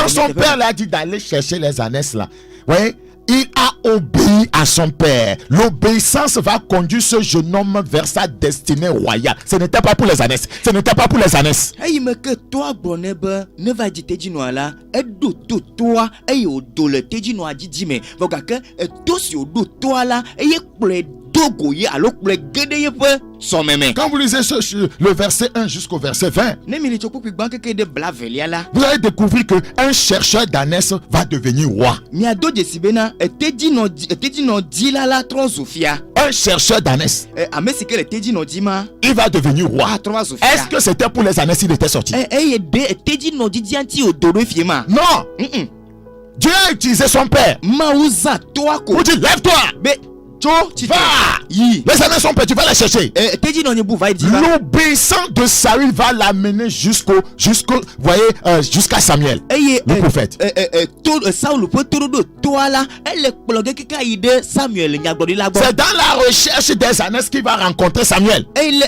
son père l'a dit d'aller chercher les ânesses là, voyez, il a obéi à son père. L'obéissance va conduire ce jeune homme vers sa destinée royale. Ce n'était pas pour les ânesses. Ce n'était pas pour les ânesses. Quand vous lisez le verset 1 jusqu'au verset 20, vous allez découvrir qu'un chercheur d'ânesses va devenir roi. Un chercheur d'ânesses, il va devenir roi. Est-ce que c'était pour les ânesses qu'il était sorti? Non. Dieu a utilisé son père pour dire lève-toi. Va! Les ânesses sont perdus, tu vas les chercher. L'obéissant de Saül va l'amener jusqu'à Samuel, le prophète. C'est dans la recherche des ânesses qu'il va rencontrer Samuel. Dieu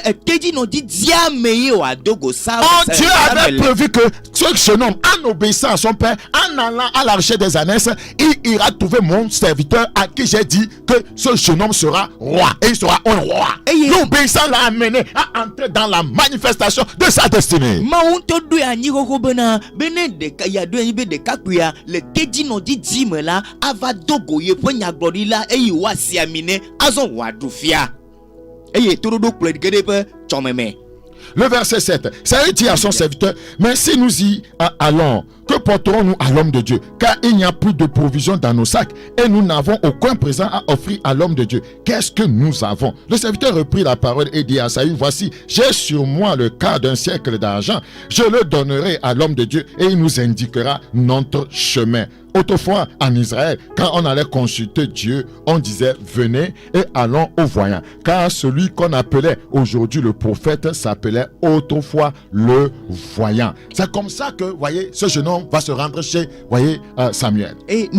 avait prévu que ce jeune homme, en obéissant à son père, en allant à la recherche des ânesses, il ira trouver mon serviteur à qui j'ai dit que ce jeune homme sera roi et il sera un roi. L'obéissant l'a amené à entrer dans la manifestation de sa destinée. Le verset 7. Saül dit à son serviteur: mais si nous y allons, que porterons-nous à l'homme de Dieu? Car il n'y a plus de provisions dans nos sacs et nous n'avons aucun présent à offrir à l'homme de Dieu. Qu'est-ce que nous avons? Le serviteur reprit la parole et dit à Saül: voici, j'ai sur moi le quart d'un siècle d'argent. Je le donnerai à l'homme de Dieu et il nous indiquera notre chemin. Autrefois, en Israël, quand on allait consulter Dieu, on disait: venez et allons au voyant. Car celui qu'on appelait aujourd'hui le prophète s'appelait autrefois le voyant. C'est comme ça que, voyez, ce jeune homme va se rendre chez, Samuel. Et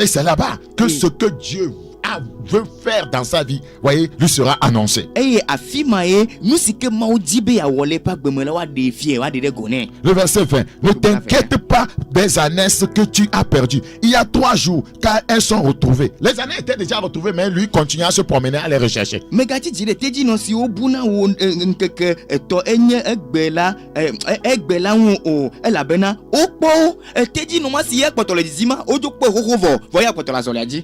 c'est là-bas que ce que Dieu veut faire dans sa vie, voyez, lui sera annoncé. Le verset 20. Ne t'inquiète pas des ânesses que tu as perdues. Il y a 3 jours, car elles sont retrouvées. Les ânesses étaient déjà retrouvées, mais lui continue à se promener, à les rechercher.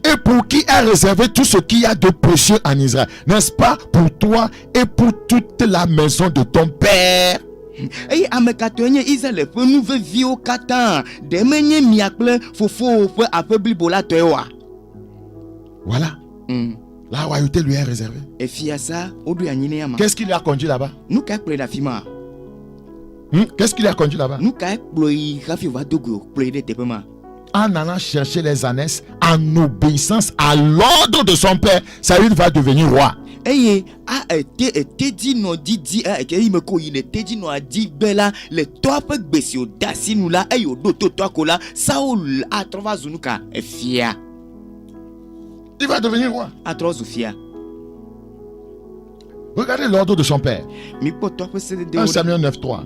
Et pour qui est réservé tout ce qu'il y a de précieux en Israël, n'est-ce pas pour toi et pour toute la maison de ton père? Voilà. La royauté lui est réservée. Qu'est-ce qui lui a conduit là-bas? Qu'est-ce qui lui a conduit là-bas? En allant chercher les ânesses, en obéissance à l'ordre de son père, Saül va devenir roi. Il va devenir roi. Regardez l'ordre de son père. 1 Samuel 9:3.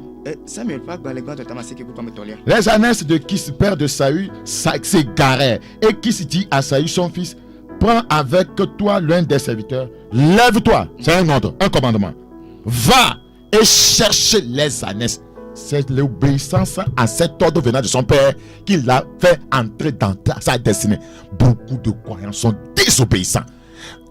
Les ânesses de Kis, père de Saül, s'égarèrent. Et Kis dit à Saül son fils: prends avec toi l'un des serviteurs. Lève-toi. C'est un ordre, un commandement. Va et cherche les ânesses. C'est l'obéissance à cet ordre venant de son père qui l'a fait entrer dans sa destinée. Beaucoup de croyants sont désobéissants.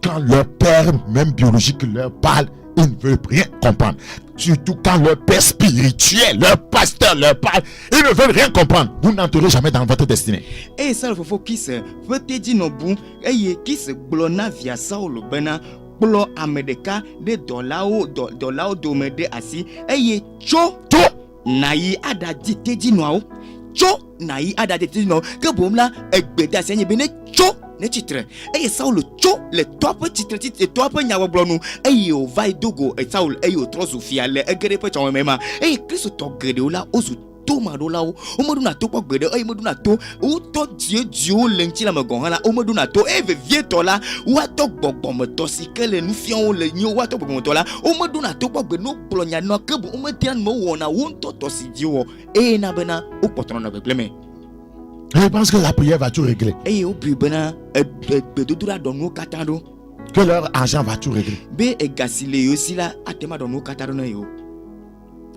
Quand leur père, même biologique, leur parle, Ils ne veulent rien comprendre. Surtout quand leur père spirituel, leur pasteur, leur parle, ils ne veulent rien comprendre. Vous n'entrerez jamais dans votre destinée. Et ça, il faut qu'il se peut dire non bon. Et qui se blona via ça ou le bena. Blo amedeka de dolao domede asi. Et cho naï ada dit dit noao. Cho naï ada dit noao. Que bon là, beda seigne bene cho. Ne titre et ça le cho le top titre top nyawo blonu et o vai dogo et ça et o trozo fiale e gere pe chon mema et Christ to gere ola ozu to madola o moduna to gere e moduna to o to Dieu lenchi la magon la o moduna to e vie to la wa to gbogbo mo to si kele nu fion le nyo wa to gbogbo to la o moduna to gbe no blonya no ke bu o metian mo wona won to si Dieu e na bena o potron na begleme. Je pense que la prière va tout régler. Que leur argent va tout régler.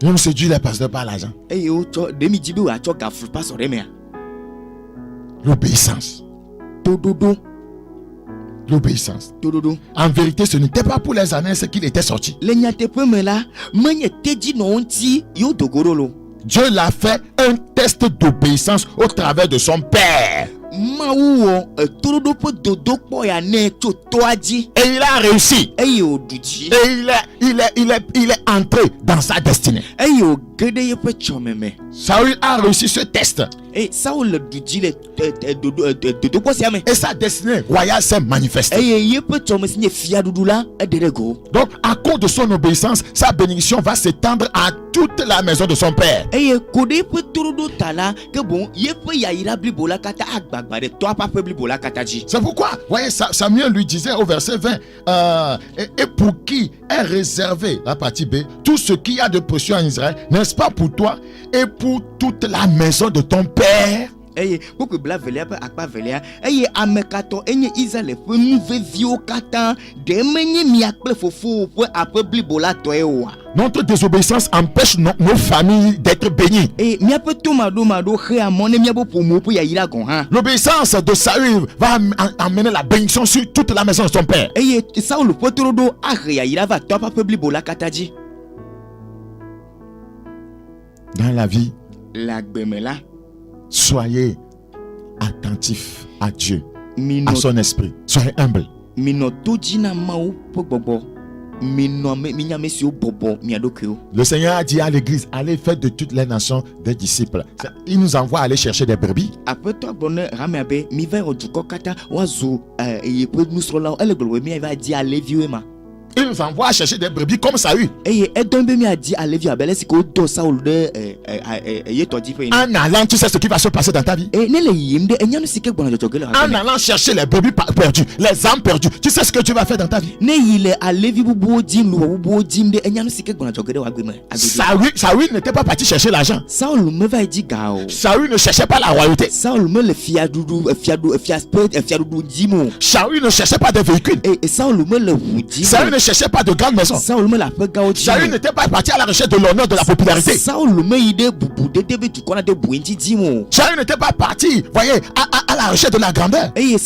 Je me séduis les pasteurs par l'argent. L'obéissance. L'obéissance. En vérité, ce n'était pas pour les années qu'il était sorti. Dieu l'a fait un test d'obéissance au travers de son père. Et il a réussi. Et il est entré dans sa destinée. Saül a réussi ce test. Et sa destinée royale s'est manifestée. Donc, à cause de son obéissance, sa bénédiction va s'étendre à toute la maison de son père. C'est pourquoi, voyez, Samuel lui disait au verset 20, et pour qui est réservé, la partie B, tout ce qu'il y a de précieux en Israël, n'est-ce pas pour toi et pour toute la maison de ton père? Notre désobéissance empêche nos familles d'être bénies. L'obéissance de Saül va amener la bénédiction sur toute la maison de son père. Dans la vie, soyez attentifs à Dieu, à son esprit. Soyez humble. Le Seigneur a dit à l'église, allez faire de toutes les nations des disciples. Il nous envoie aller chercher des brebis. Il nous envoie chercher des brebis comme Saül. En allant, tu sais ce qui va se passer dans ta vie. En allant chercher les brebis perdues, les âmes perdues, tu sais ce que tu vas faire dans ta vie. Saül n'était pas parti chercher l'argent. Saül ne cherchait pas la royauté. Saül ne cherchait pas de véhicules. Saül ne cherchait pas de grande maison. Saül n'était pas parti à la recherche de l'honneur, de la popularité. Saül n'était pas parti, voyez, à la recherche de la grandeur. Il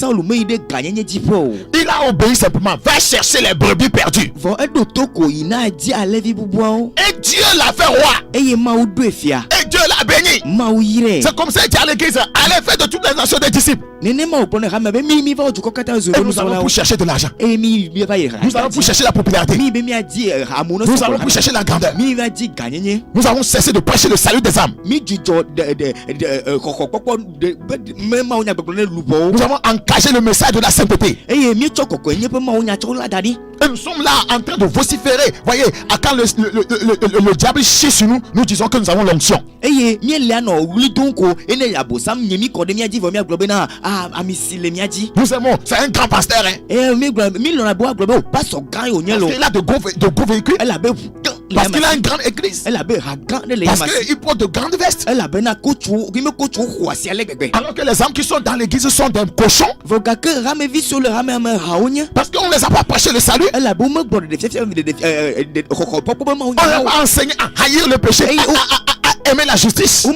a obéi simplement. Va chercher les brebis perdues. Et Dieu l'a fait roi. Et Dieu l'a béni. C'est comme ça qu'il dit à l'église, allez faire de toutes les nations des disciples. Et nous allons pour chercher de l'argent. Nous allons pour chercher la popularité. Nous allons pour chercher la grandeur. Nous allons cesser de prêcher le salut des âmes. Nous avons engagé le message de la sainteté. Et nous sommes là en train de vociférer. Voyez, quand le diable chie sur nous, nous disons que nous avons l'onction. Nous aimons, c'est un grand pasteur. Parce qu'il a de gros véhicules. Parce qu'il a une grande église. Parce qu'il porte de grandes vestes. Alors que les âmes qui sont dans l'église sont des cochons. Parce qu'on ne les a pas prêché le salut. On leur a enseigné à haïr le péché, à aimer la justice.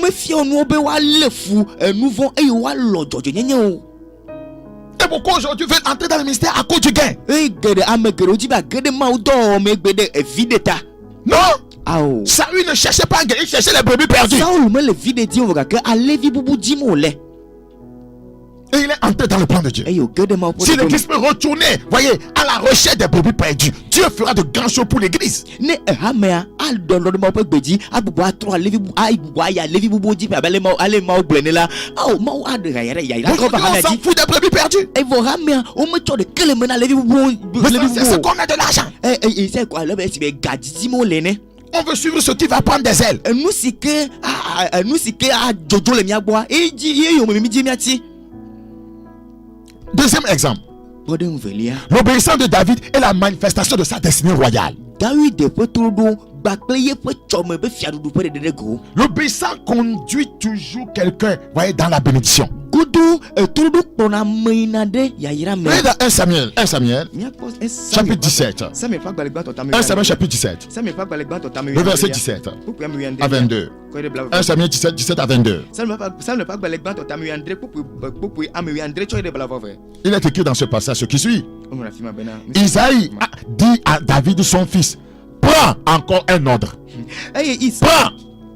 Et beaucoup aujourd'hui veulent entrer dans le ministère à cause du gain. Non. Saül ne cherchait pas un gain, il cherchait les brebis perdues. Et il est entré dans le plan de Dieu. Si l'église peut retourner, voyez, à la recherche des brebis perdues, Dieu fera de grands choses pour l'église. Les on s'en fout des brebis perdues. Mais c'est ce qu'on a de l'argent. On veut suivre ce qui va prendre des ailes. Deuxième exemple. L'obéissance de David est la manifestation de sa destinée royale. L'obéissance conduit toujours quelqu'un, voyez, dans la bénédiction. Voyez dans 1 Samuel, chapitre 17. 1 Samuel chapitre 17. Le verset 17 à 22. 1 Samuel 17 à 22. Il est écrit dans ce passage ce qui suit. Isaïe a dit à David son fils: prends encore un ordre.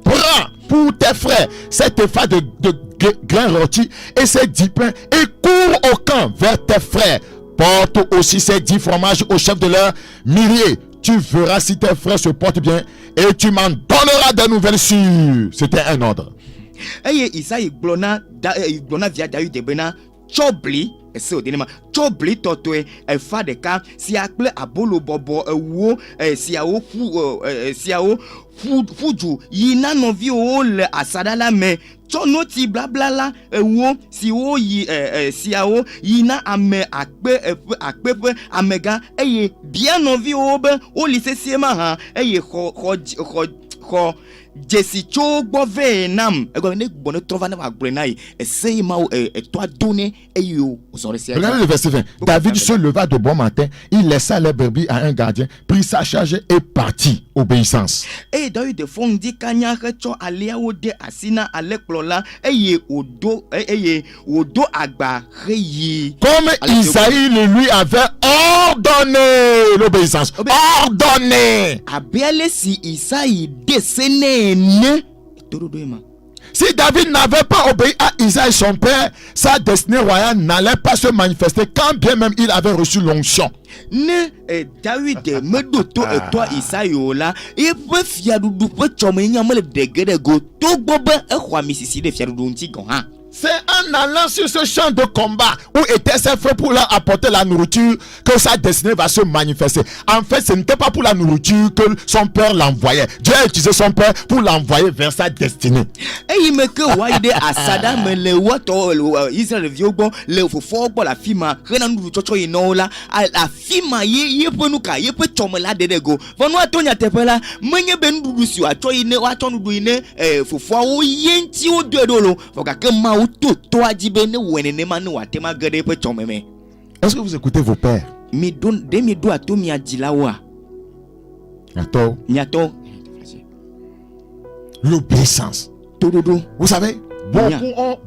Prends pour tes frères cet épha de grains rôtis et ces 10 pains et cours au camp vers tes frères. Porte aussi ces 10 fromages au chef de leur milliers. Tu verras si tes frères se portent bien et tu m'en donneras des nouvelles sûres. C'était un ordre. Chobli totwe fa de ka si akple abolo bobo ewo siawo fuju yina novi o le asada la me chonoti blabla la ewo si o yi siawo yina ame akpe amega eye bien novi o be o lisesie ma ha eye kho Jesse cho bove nam ne bonne trova na agrenai essaye ma toi donner et yo. Regardez le verset 20. David se leva de bon matin, il laissa les brebis à un gardien, prit sa charge et partit. Obéissance. Et David fondi kanya cho alia ode asina aleklola eye odo agba reyi. Comme Isaïe le lui avait ordonné l'obéissance. Ordonné. Abele si Isaïe décéné. Si David n'avait pas obéi à Isaïe son père, sa destinée royale n'allait pas se manifester quand bien même il avait reçu l'onction. David medoto etwa Isaïe ola e pe fiadudu pe chomenya mele degede go to gbobe e kwa misisi de fiadudu nti gon ha. C'est en allant sur ce champ de combat où étaient ses frères pour leur apporter la nourriture que sa destinée va se manifester. En fait, ce n'était pas pour la nourriture que son père l'envoyait. Dieu a utilisé son père pour l'envoyer vers sa destinée. Et il me que waide asada me le wato Israël vieux bon le fofo bon la fima renanu chocho inola la fima ye penuka ye pe chomela dedego. Vonu atonya tepela menye bendu si acho ine wato nudu ine fofo o yenti o dedolo foka ke ma. Est-ce que vous écoutez vos pères? L'obéissance. Vous savez,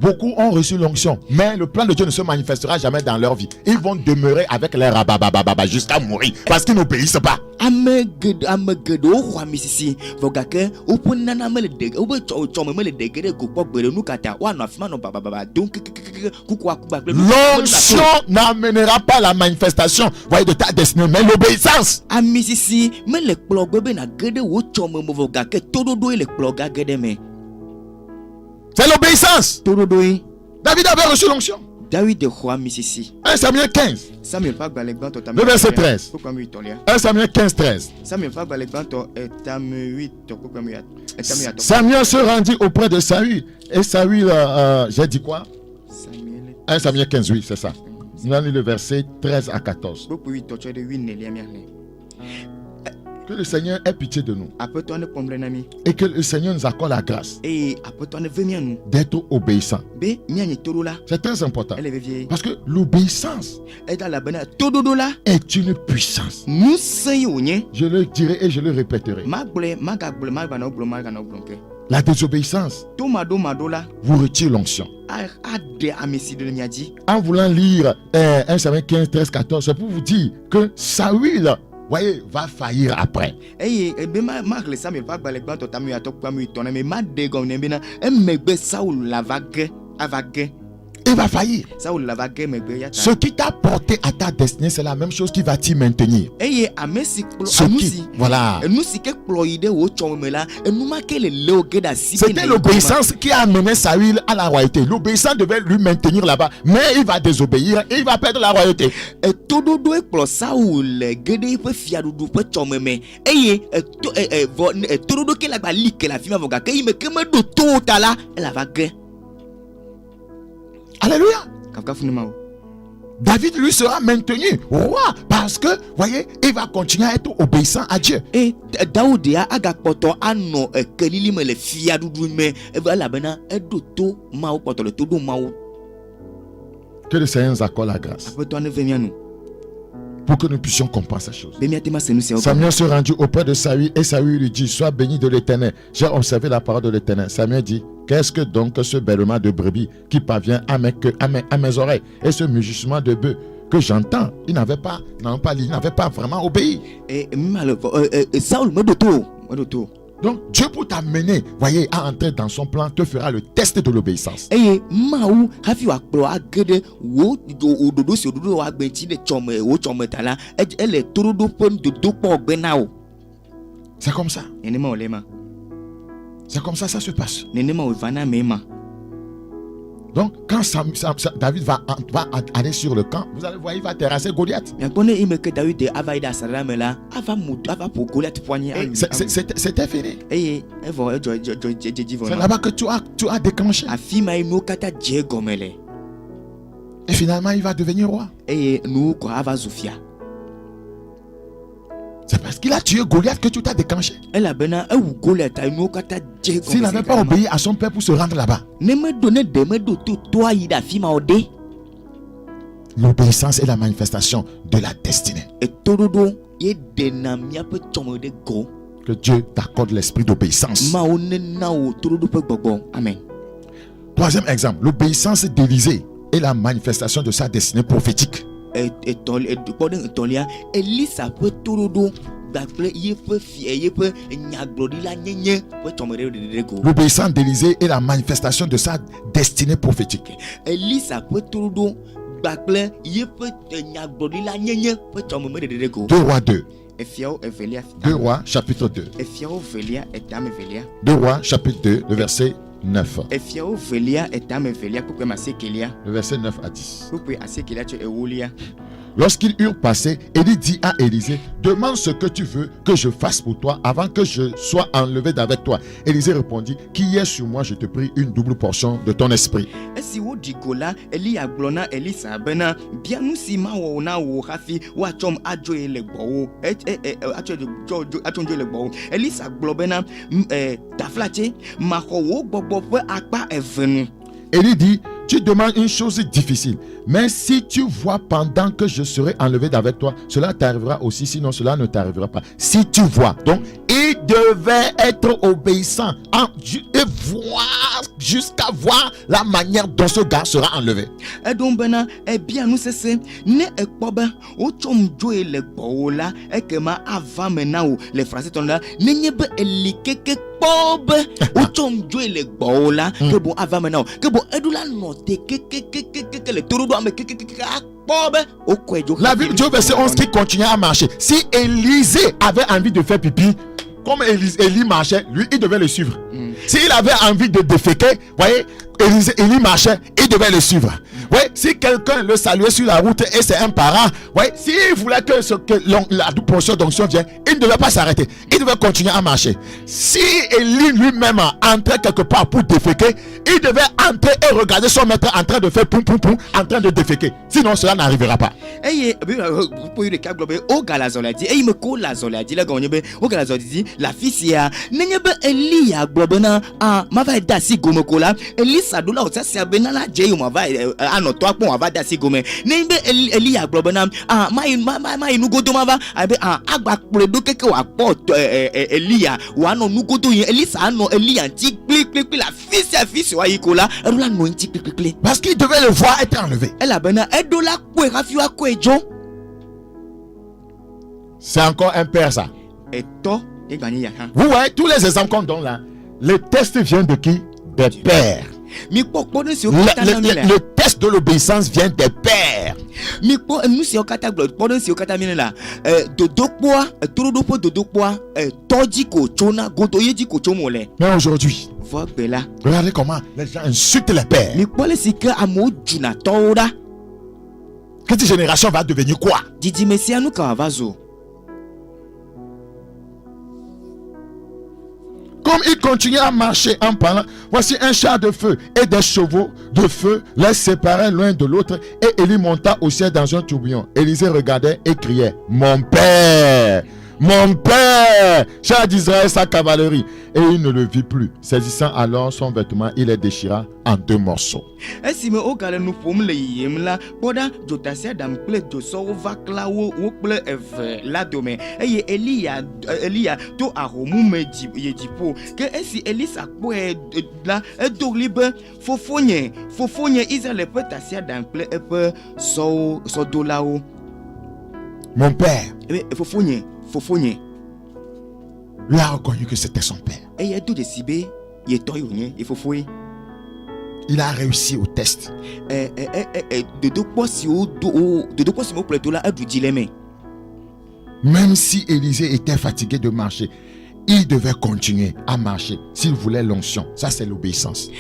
beaucoup ont reçu l'onction, mais le plan de Dieu ne se manifestera jamais dans leur vie. Ils vont demeurer avec les rababababa jusqu'à mourir parce qu'ils n'obéissent pas. L'onction n'amènera pas la manifestation, voyez, de ta destinée, mais l'obéissance. C'est l'obéissance. David avait reçu l'onction. 1 Samuel 15. Le verset 13. 1 Samuel 15, 13. Samuel se rendit auprès de Saül. Et Saül, j'ai dit quoi? 1 Samuel 15, oui, c'est ça. Nous allons lire le verset 13 à 14. Que le Seigneur ait pitié de nous. Et que le Seigneur nous accorde la grâce d'être obéissants. C'est très important. Parce que l'obéissance est une puissance. Je le dirai et je le répéterai. La désobéissance vous retire l'onction. En voulant lire 1 Samuel 15, 13, 14, c'est pour vous dire que Saül, voyez, va faillir après. Il va faillir. Ce qui t'a porté à ta destinée, c'est la même chose qui va t'y maintenir. Voilà. C'était l'obéissance qui a amené Saül à la royauté. L'obéissance devait lui maintenir là-bas, mais il va désobéir et il va perdre la royauté. Alléluia. David lui sera maintenu roi parce que, voyez, il va continuer à être obéissant à Dieu. Que le Seigneur nous accorde la grâce pour que nous puissions comprendre ces choses. Samuel se rendit auprès de Saül et Saül lui dit: sois béni de l'Éternel. J'ai observé la parole de l'Éternel. Samuel dit: qu'est-ce que donc ce bêlement de brebis qui parvient à mes oreilles et ce mugissement de bœuf que j'entends? Il n'avait pas vraiment obéi. Donc Dieu, pour t'amener, voyez, à entrer dans son plan, te fera le test de l'obéissance. C'est comme ça. C'est comme ça se passe. Donc, quand David va aller sur le camp, vous allez voir, il va terrasser Goliath. C'était fini. C'est là-bas que tu as déclenché. Et finalement, il va devenir roi. C'est parce qu'il a tué Goliath que tu t'as déclenché. S'il n'avait pas obéi à son père pour se rendre là-bas. L'obéissance est la manifestation de la destinée. Que Dieu t'accorde l'esprit d'obéissance. Amen. Troisième exemple, l'obéissance d'Élisée est la manifestation de sa destinée prophétique. L'obéissance d'Élisée est la manifestation de sa destinée prophétique. 2 Rois 2. 2 Rois chapitre 2. 2 Rois chapitre 2, le verset 9. Le verset 9 à 10. Lorsqu'ils eurent passé, Élie dit à Élisée: demande ce que tu veux que je fasse pour toi avant que je sois enlevé d'avec toi. Élisée répondit: qui est sur moi, je te prie une double portion de ton esprit. Élie dit: tu demandes une chose difficile, mais si tu vois pendant que je serai enlevé d'avec toi, cela t'arrivera aussi, sinon cela ne t'arrivera pas. Si tu vois. Donc, il devait être obéissant et voir jusqu'à voir la manière dont ce gars sera enlevé. La Bible dit au verset 11 qui continue à marcher. Si Élisée avait envie de faire pipi, comme Élie marchait, lui, il devait le suivre. S'il avait envie de déféquer, voyez, Élie marchait, il devait le suivre. Ouais, si quelqu'un le saluait sur la route et c'est un parent, ouais, s'il voulait que la portion d'onction vienne, il ne devait pas s'arrêter. Il devait continuer à marcher. Si Élie lui-même entrait quelque part pour déféquer, il devait entrer et regarder son maître en train de faire poum poum poum, en train de déféquer. Sinon, cela n'arrivera pas. La fille Elia Globena ma va dasi gomokola Elisa dola otsa bena la jeyo ma va no to akpon avada si gome nembe Elia globena ma inugodo ma va abe agba predo keke wa po Elia wa no nugodo yen Elisa no Elia ti klik la fils wa yikola erula no ti klik parce qu'il devait le voir être enlevé. Elle a bena edola ko rafi wa ko ejo. C'est encore un père ça. Et toi, vous voyez tous les exemples qu'on donne là, le test vient de qui? Des pères. Le test de l'obéissance vient des pères. Mais aujourd'hui, regardez comment les gens insultent les pères. Cette génération va devenir quoi? Comme il continuait à marcher en parlant, voici un char de feu et des chevaux de feu les séparaient l'un de l'autre, et Élie monta au ciel dans un tourbillon. Élisée regardait et criait: mon père, char d'Israël, sa cavalerie. Et il ne le vit plus. Saisissant alors son vêtement, il les déchira en 2 morceaux. Mon père, il a reconnu que c'était son père. Il a réussi au test. Même si Élisée était fatigué de marcher, il devait continuer à marcher s'il voulait l'onction. Ça, c'est l'obéissance.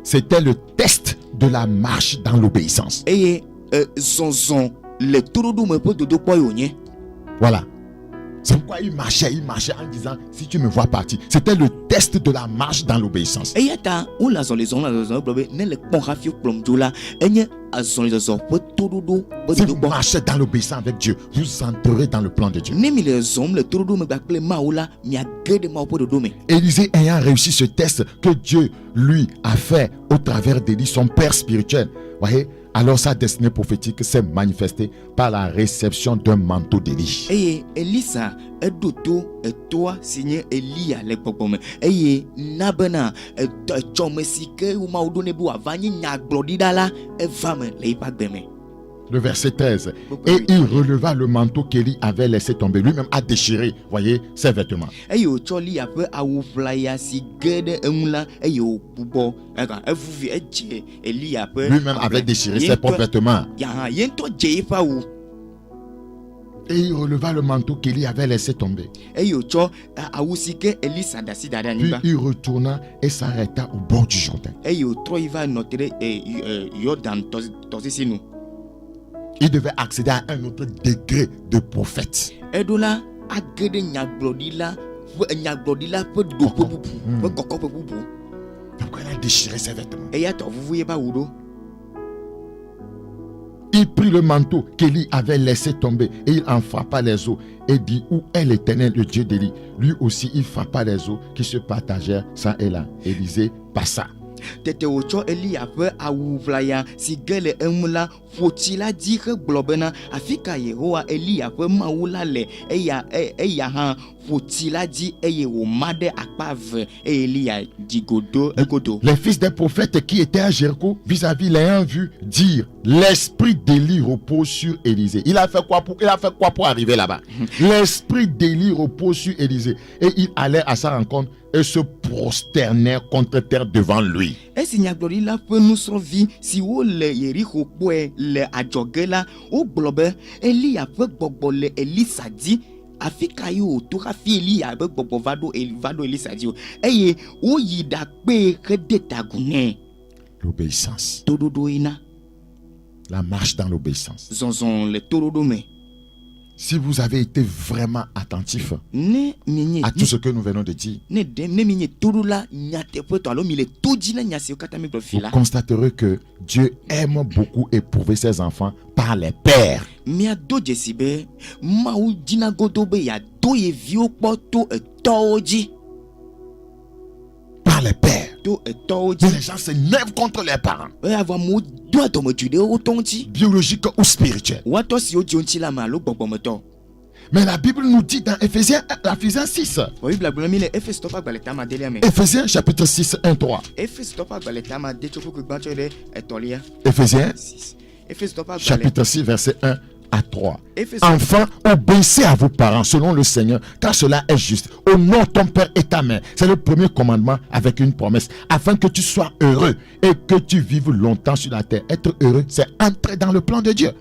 C'était le test de la marche dans l'obéissance. Voilà. C'est pourquoi il marchait en disant: si tu me vois partir. C'était le test de la marche dans l'obéissance. Si vous marchez dans l'obéissance avec Dieu, vous entrerez dans le plan de Dieu. Élisée ayant réussi ce test que Dieu lui a fait au travers d'Élie, son père spirituel, voyez, alors sa destinée prophétique s'est manifestée par la réception d'un manteau d'Élie. Le verset 13. Et il releva le manteau qu'Élie avait laissé tomber. Lui-même a déchiré, voyez, ses vêtements. Lui-même avait déchiré ses propres vêtements. Et il releva le manteau qu'Élie avait laissé tomber. Puis il retourna et s'arrêta au bord du Jourdain. Il devait accéder à un autre degré de prophète. Donc il a déchiré ses vêtements. Il prit le manteau qu'Élie avait laissé tomber et il en frappa les eaux et dit: où est l'Éternel, le Dieu d'Élie? Lui aussi il frappa les eaux qui se partagèrent ça et là. Élisée passa. Tete ocho Eli ape awuvlaya si gele emula fotila dire globena afika Yehowa Eli ape maula le eya ha fotila di eye o made akpave Elia digodo egodo. Les fils des prophètes qui étaient à Jéricho vis-à-vis l'ayant vu dire: l'esprit d'Élie repose sur Élisée. Il a fait quoi pour arriver là-bas? L'esprit d'Élie repose sur Élisée et il allait à sa rencontre et se prosternèrent contre terre devant lui. Et si Nyaglori la peut nous sauver si vous le Yericho poe le adjogela au globe Eli a peu bobo le Elisa dit afika yo to rafi Eli a peu bobo vado Elisa dit eye o yida pe kedetagune. L'obéissance. Tododoina. La marche dans l'obéissance. Zonzon le torodome. Si vous avez été vraiment attentif à tout ce que nous venons de dire, vous constaterez que Dieu aime beaucoup éprouver ses enfants par les pères. Par les pères. Mais les gens s'énervent contre les parents. Biologique ou spirituel. Mais la Bible nous dit dans Ephésiens 6. Ephésiens chapitre 6, 1, 3. Ephésiens chapitre 6, verset 1 à 3. Enfants, obéissez à vos parents selon le Seigneur, car cela est juste. Honore ton père et ta mère. C'est le premier commandement avec une promesse, afin que tu sois heureux et que tu vives longtemps sur la terre. Être heureux, c'est entrer dans le plan de Dieu.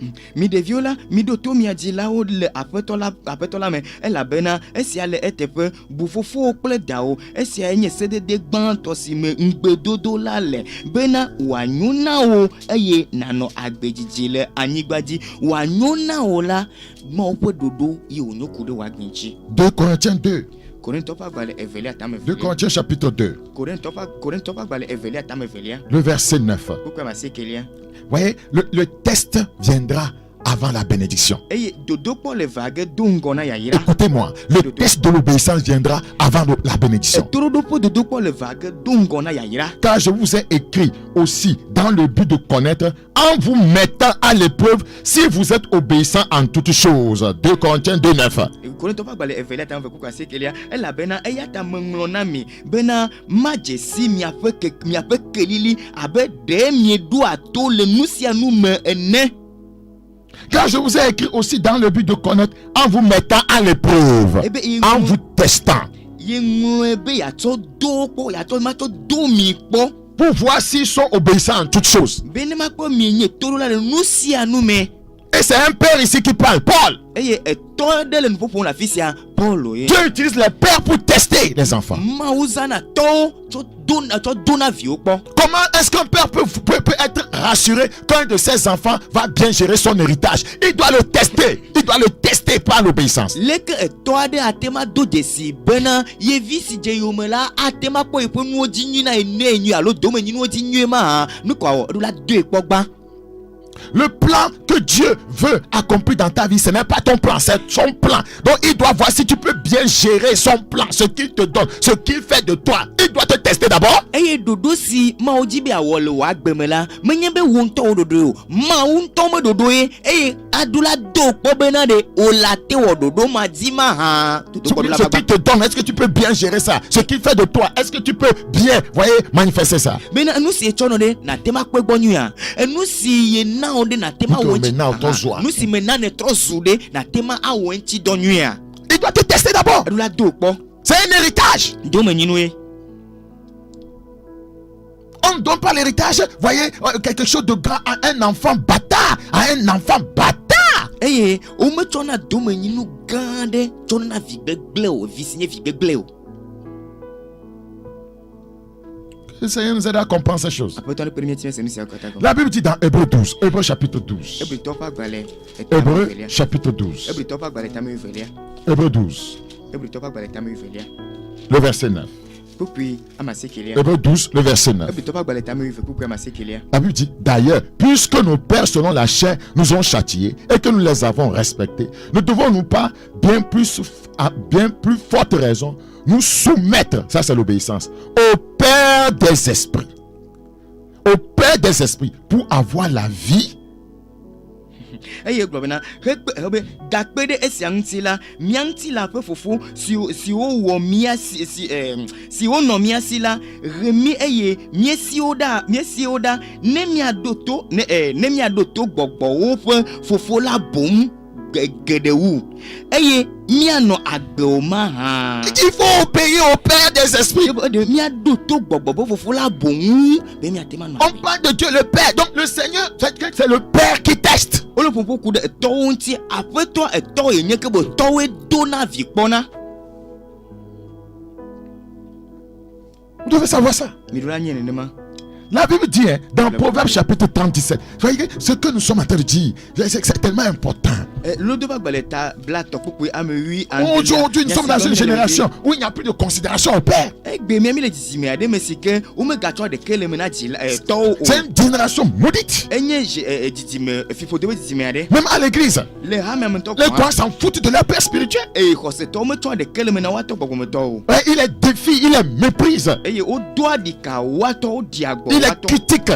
Deux Corinthiens 2. 2 Corinthiens chapitre 2. Le verset 9. Voyez, le test viendra avant la bénédiction. Écoutez-moi, le test de l'obéissance viendra avant la bénédiction. Car je vous ai écrit aussi dans le but de connaître, en vous mettant à l'épreuve, si vous êtes obéissant en toutes choses. 2 Corinthiens 2, 9. Car je vous ai écrit aussi dans le but de connaître, en vous mettant à l'épreuve, en vous testant, pour voir s'ils sont obéissants en toutes choses. Et c'est un père ici qui parle, Paul. Dieu utilise les pères pour tester les enfants. Comment est-ce qu'un père peut être rassuré qu'un de ses enfants va bien gérer son héritage? Il doit le tester. Il doit le tester par l'obéissance. Le plan que Dieu veut accomplir dans ta vie, ce n'est pas ton plan, c'est son plan. Donc il doit voir si tu peux bien gérer son plan, ce qu'il te donne, ce qu'il fait de toi. Il doit te tester d'abord. Ce qu'il te donne, est-ce que tu peux bien gérer ça? Ce qu'il fait de toi, est-ce que tu peux bien, voyez, manifester ça? Il doit te tester d'abord. C'est un héritage. On ne donne pas l'héritage, voyez, quelque chose de grand à un enfant bâtard. À un enfant bâtard. Le Seigneur nous aide à comprendre ces choses. La Bible dit dans Hébreux 12, Hébreux chapitre 12. Hébreux chapitre 12. Hébreux 12. Le verset 9. Hébreux 12, le verset 9. La Bible dit, d'ailleurs, puisque nos pères selon la chair nous ont châtiés et que nous les avons respectés, ne devons-nous pas à bien plus forte raison nous soumettre, ça c'est l'obéissance, au Père des esprits. Au Père des esprits, pour avoir la vie. Il faut obéir au Père des esprits. On parle de Dieu le Père. Donc le Seigneur, c'est le Père qui teste. Vous devez savoir ça. La Bible dit dans Proverbe chapitre 37, voyez ce que nous sommes en train de dire, c'est tellement important. Aujourd'hui, nous sommes dans une génération où il n'y a plus de considération au père. C'est une génération maudite. Même à l'église, les gens s'en foutent de leur père spirituel. Il est défi, il est méprise. Il est critique.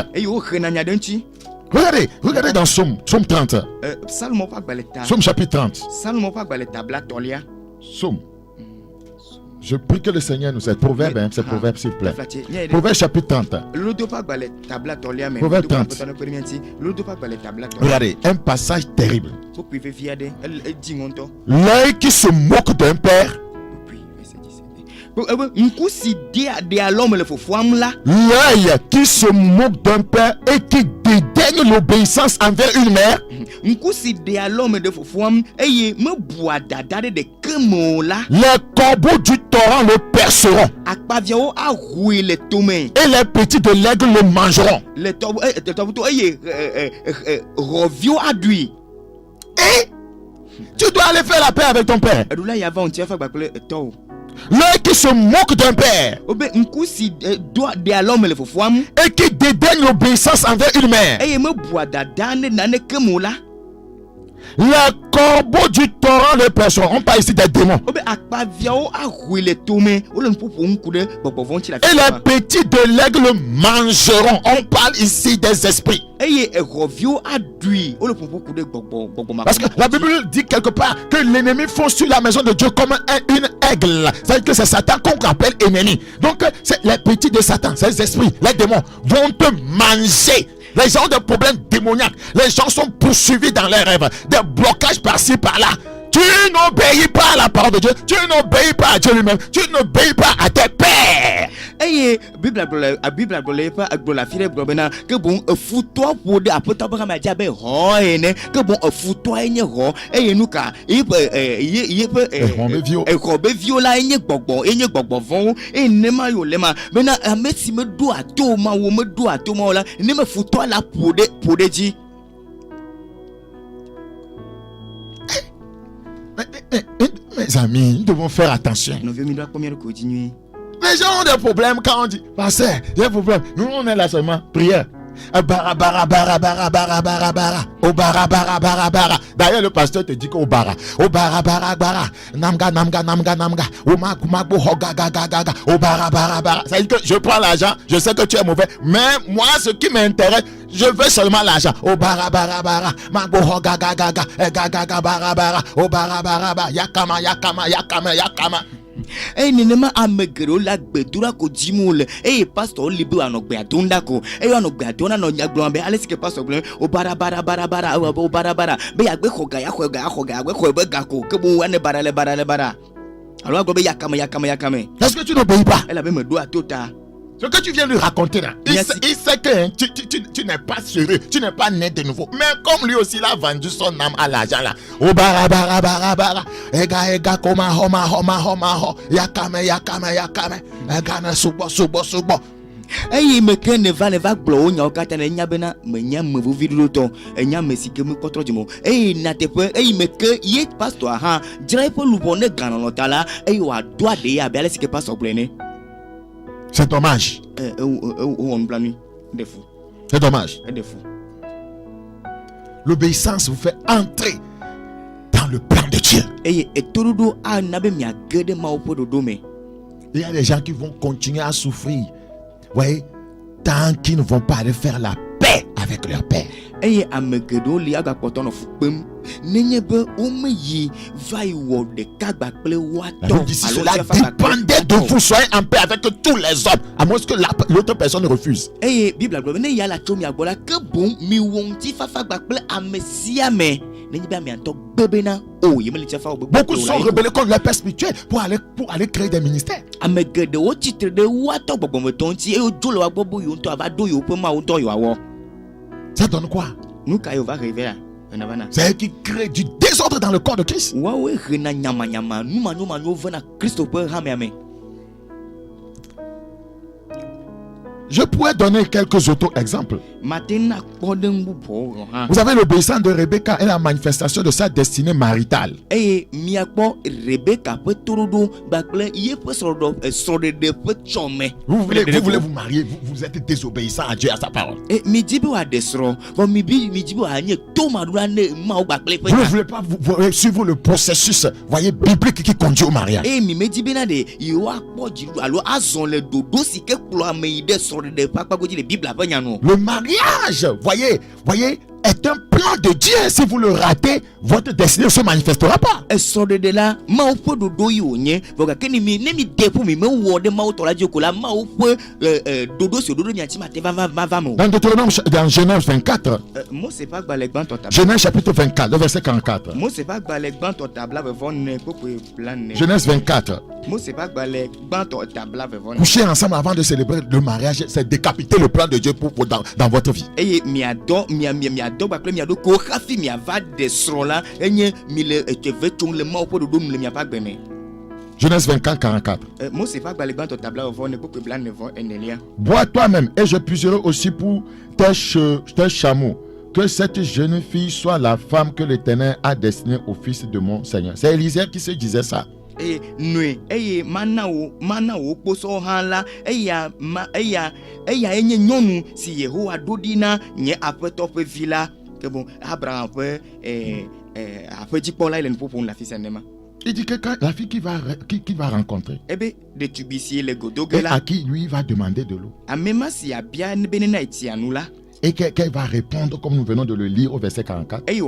Regardez dans Somme 30. Somme chapitre 30. Somme. Je prie que le Seigneur nous aide. Proverbe, c'est Proverbe, s'il vous plaît. Proverbe chapitre 30. Proverbe 30. Regardez, un passage terrible. L'œil qui se moque d'un père. L'œil qui se moque d'un père et qui dédaigne l'obéissance envers une mère. Les corbeaux du torrent le perceront. Et les petits de l'aigle le mangeront. Et tu dois aller faire la paix avec ton père. L'œil qui se moque d'un père et qui dédaigne l'obéissance envers une mère. Les corbeaux du torrent le perceront. On parle ici des démons. Et les petits de l'aigle le mangeront. On parle ici des esprits. Parce que la Bible dit quelque part que l'ennemi fonce sur la maison de Dieu comme une aigle. C'est-à-dire que c'est Satan qu'on appelle ennemi. Donc c'est les petits de Satan, ces esprits, les démons vont te manger. Les gens ont des problèmes démoniaques. Les gens sont poursuivis dans leurs rêves. Des blocages par-ci, par-là. Tu n'obéis pas à la parole de Dieu. Tu n'obéis pas à Dieu lui-même. Tu n'obéis pas à tes pères. Et Bible pas la fille que bon foutoir pour de apota brama diabe hoene que bon foutoir enye ho et nous ka robe viola enye gbogbo von et nema yo lema mena amesi me do atoma wo me do atoma la ne me foutoir la pour de ji. Mes amis, nous devons faire attention. Les gens ont des problèmes quand on dit, pasteur, il y a des problèmes. Nous, on est là seulement, prière. Bara. D'ailleurs, le pasteur te dit qu'au bara. Namga. Au bara. Ça veut dire que je prends l'argent, je sais que tu es mauvais. Mais moi, ce qui m'intéresse, je veux seulement l'argent. Au bara. Magbo hogaga. Au bara. Yakama. Eh nenema amegero la gbedura ko jimule eh pastor libu anogbe adunda ko eh anogbe adona no nyagblon be ale sike pastor blon o bara be agbe khoga agbe khobe gako ke bo wane bara alors agbe yakame. Est-ce que tu n'obéis pas? Elle avait me doit tota. Ce que tu viens de raconter là, il sait que tu n'es pas sérieux, tu n'es pas né de nouveau. Mais comme lui aussi, il a vendu son âme à l'argent là. Oh bara. Ega koma homa. Yakame. Ega na subo. Eye meke ne va glo nya okata na nya bena menya mevu viduluto enya mesike me kotro jimo eye na tepe eye meke ye pastor ha jira ipo lubone ganon tala eye wa doa de ya be ale sike pastor blene. C'est dommage. C'est dommage. L'obéissance vous fait entrer dans le plan de Dieu. Il y a des gens qui vont continuer à souffrir. Vous voyez, tant qu'ils ne vont pas aller faire la paix avec leur père. La Bible dit cela dépendait de vous, soyez en paix avec tous les hommes, à moins que l'autre personne refuse. Beaucoup sont rebellés contre leur père spirituel pour aller créer des ministères. Ça donne quoi? C'est elle qui crée du désordre dans le corps de Christ. Je pourrais donner quelques auto-exemples. Vous avez l'obéissance de Rebecca et la manifestation de sa destinée maritale. Vous voulez vous marier, vous êtes désobéissant à Dieu, à sa parole. Vous ne voulez pas suivre le processus, voyez, biblique qui conduit au mariage. Le mariage, voyez, est un plan de Dieu. Si vous le ratez, votre destinée ne se manifestera pas. Dans Deutéronome, dans Genèse 24, Genèse chapitre 24, le verset 44. Genèse 24. Coucher ensemble avant de célébrer le mariage, c'est décapiter le plan de Dieu dans votre vie. Genèse 24, 44. Bois toi-même et je puiserai aussi pour tes chameaux. Que cette jeune fille soit la femme que l'Éternel a destinée au fils de mon Seigneur. C'est Élisée qui se disait ça. Il dit que quand la fille qui va rencontrer, et à qui lui va demander de l'eau, et qu'elle va répondre comme nous venons de le lire au verset 44. C'est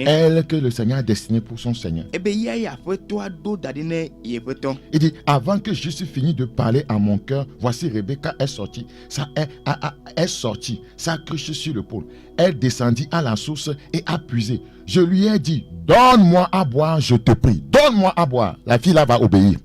elle que le Seigneur a destinée pour son Seigneur. Il dit, avant que je suis fini de parler à mon cœur, voici Rebecca est sortie. Est sortie, s'accroche sur le pôle. Elle descendit à la source et a puisé. Je lui ai dit, donne-moi à boire, je te prie. Donne-moi à boire. La fille là va obéir.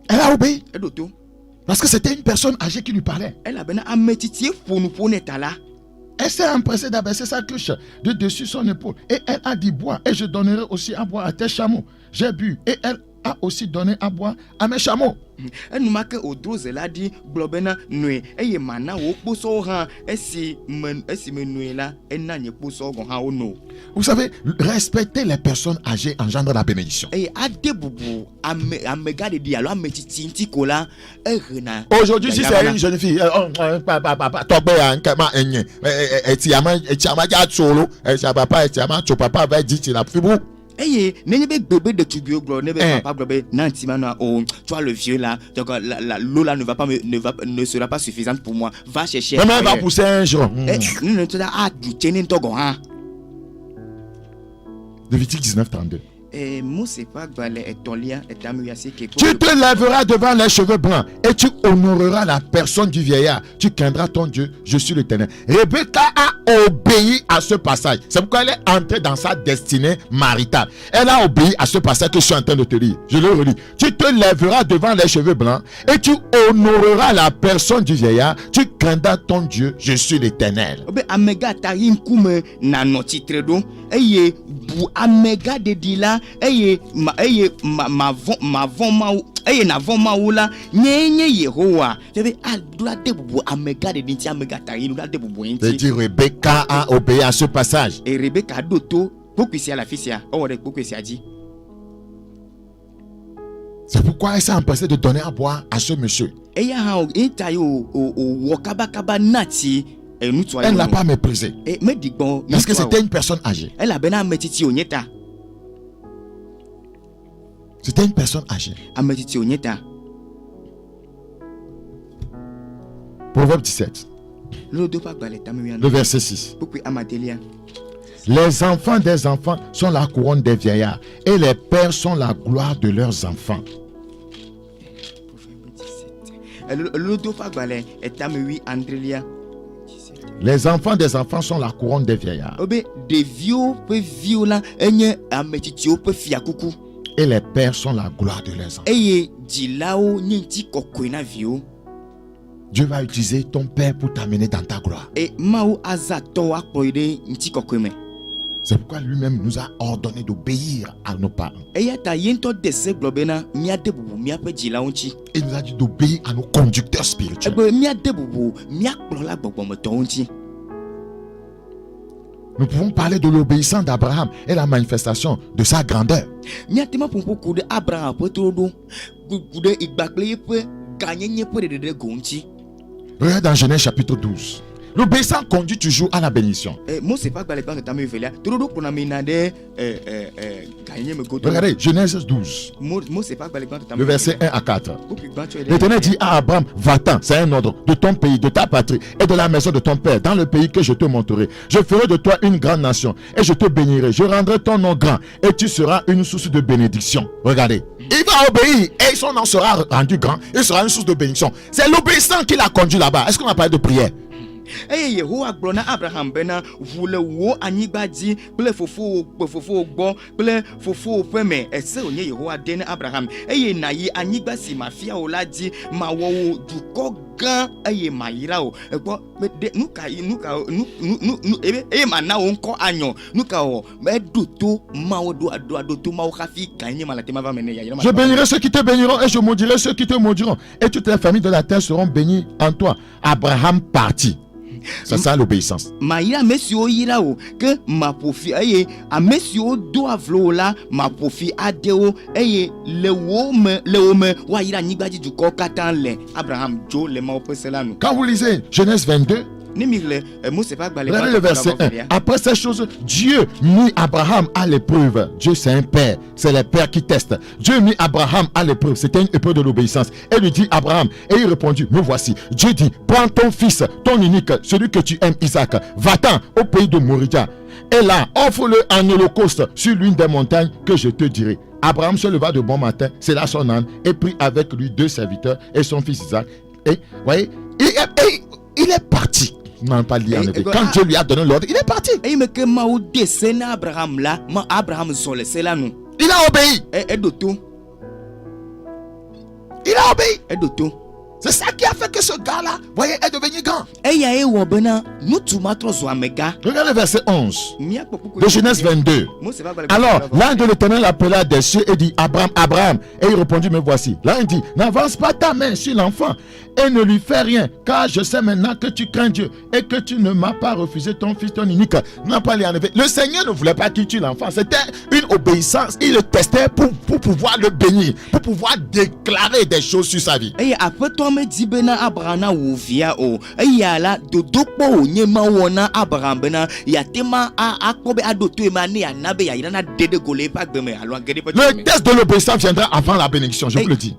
Elle a obéi. Parce que c'était une personne âgée qui lui parlait. Elle s'est empressée d'abaisser sa cloche de dessus son épaule. Et elle a dit, bois, et je donnerai aussi à boire à tes chameaux. J'ai bu, et elle a aussi donné à boire à mes chameaux. Vous savez, respecter les personnes âgées engendre la bénédiction. Aujourd'hui, si c'est une jeune fille, papa va dire tu le vieux là, donc l'eau là ne sera pas suffisante pour moi. Va chercher. Maman va pousser un jour. Lévitique 19, 32. Tu te lèveras devant les cheveux blancs et tu honoreras la personne du vieillard. Tu craindras ton Dieu, je suis l'Éternel. Rebecca a obéi à ce passage. C'est pourquoi elle est entrée dans sa destinée maritale. Elle a obéi à ce passage que je suis en train de te lire. Je le relis. Tu te lèveras devant les cheveux blancs et tu honoreras la personne du vieillard. Tu craindras ton Dieu, je suis l'Éternel. C'est-à-dire Rebecca a obéi à ce passage. Et Rebecca a d'auto c'est pourquoi elle s'est empressée de donner à boire à ce monsieur. Elle ne l'a pas méprisé. Parce que c'était une personne âgée. C'était une personne âgée. Proverbe 17. Le verset 6. Les enfants des enfants sont la couronne des vieillards et les pères sont la gloire de leurs enfants. Les enfants des enfants sont la couronne des vieillards. Et les pères sont la gloire de leurs enfants. Dieu va utiliser ton père pour t'amener dans ta gloire. C'est pourquoi lui-même nous a ordonné d'obéir à nos parents. Il nous a dit d'obéir à nos conducteurs spirituels. Nous pouvons parler de l'obéissance d'Abraham et la manifestation de sa grandeur. Regarde dans Genèse chapitre 12. L'obéissance conduit toujours à la bénédiction. Regardez, Genèse 12, le verset 1 à 4. L'Éternel dit à Abraham, va-t'en, c'est un ordre, de ton pays, de ta patrie et de la maison de ton père, dans le pays que je te montrerai. Je ferai de toi une grande nation et je te bénirai. Je rendrai ton nom grand et tu seras une source de bénédiction. Regardez, il va obéir et son nom sera rendu grand. Il sera une source de bénédiction. C'est l'obéissance qui l'a conduit là-bas. Est-ce qu'on a parlé de prière? Abraham bena voulait wo anigba di ple fofo gbo ple fofo peme ese onye Yehowa den Abraham na yi anigba si mafia o la di ma wo du ko gan mayira o egbo de nuka ma na o nko anyo nuka o doto ma o do to ma o khafi kan ma la te ma va mener ya. Je bénirai ceux qui te béniront et je maudirai ceux qui te maudiront et toutes les familles de la terre seront bénies en toi. Abraham partit. C'est ça l'obéissance. Maïra monsieur ira o que ma profi a monsieur doivent là ma profi adeo le homme wa ira nigba du ko katan le Abraham jo le ma opesela nous. Quand vous lisez Genèse 22, regardez le verset 1. Après ces choses, Dieu mit Abraham à l'épreuve. Dieu c'est un père, c'est les pères qui testent. Dieu mit Abraham à l'épreuve, c'était une épreuve de l'obéissance. Et lui dit Abraham, et il répondit, me voici. Dieu dit, prends ton fils, ton unique, celui que tu aimes, Isaac, va-t'en au pays de Moria. Et là, offre-le en holocauste sur l'une des montagnes que je te dirai. Abraham se leva de bon matin, c'est là son âne, et prit avec lui 2 serviteurs et son fils Isaac. Et, voyez, il est parti. Non, pas lié en effet. Quand Dieu lui a donné l'ordre, il est parti. Il a obéi. Il a obéi. C'est ça qui a fait que ce gars-là, voyez, est devenu grand. Regardez le verset 11 de Genèse 22. Alors, l'ange de l'Éternel appela des cieux et dit, Abraham, Abraham. Et il répondit, me voici. Là, il dit, n'avance pas ta main sur l'enfant et ne lui fais rien, car je sais maintenant que tu crains Dieu et que tu ne m'as pas refusé ton fils, ton unique. Non, pas en effet. Le Seigneur ne voulait pas qu'il tue l'enfant. C'était une obéissance. Il le testait pour pouvoir le bénir, pour pouvoir déclarer des choses sur sa vie. Et après toi, me dit bena Abraham ou via o. Et là, dodokpo o nyema wona Abraham bena yatema a kobe adoto emane anabe ya irana dede gole pa gbeme alo agede pa. Le test de l'obéissance viendra avant la bénédiction, je vous le dis.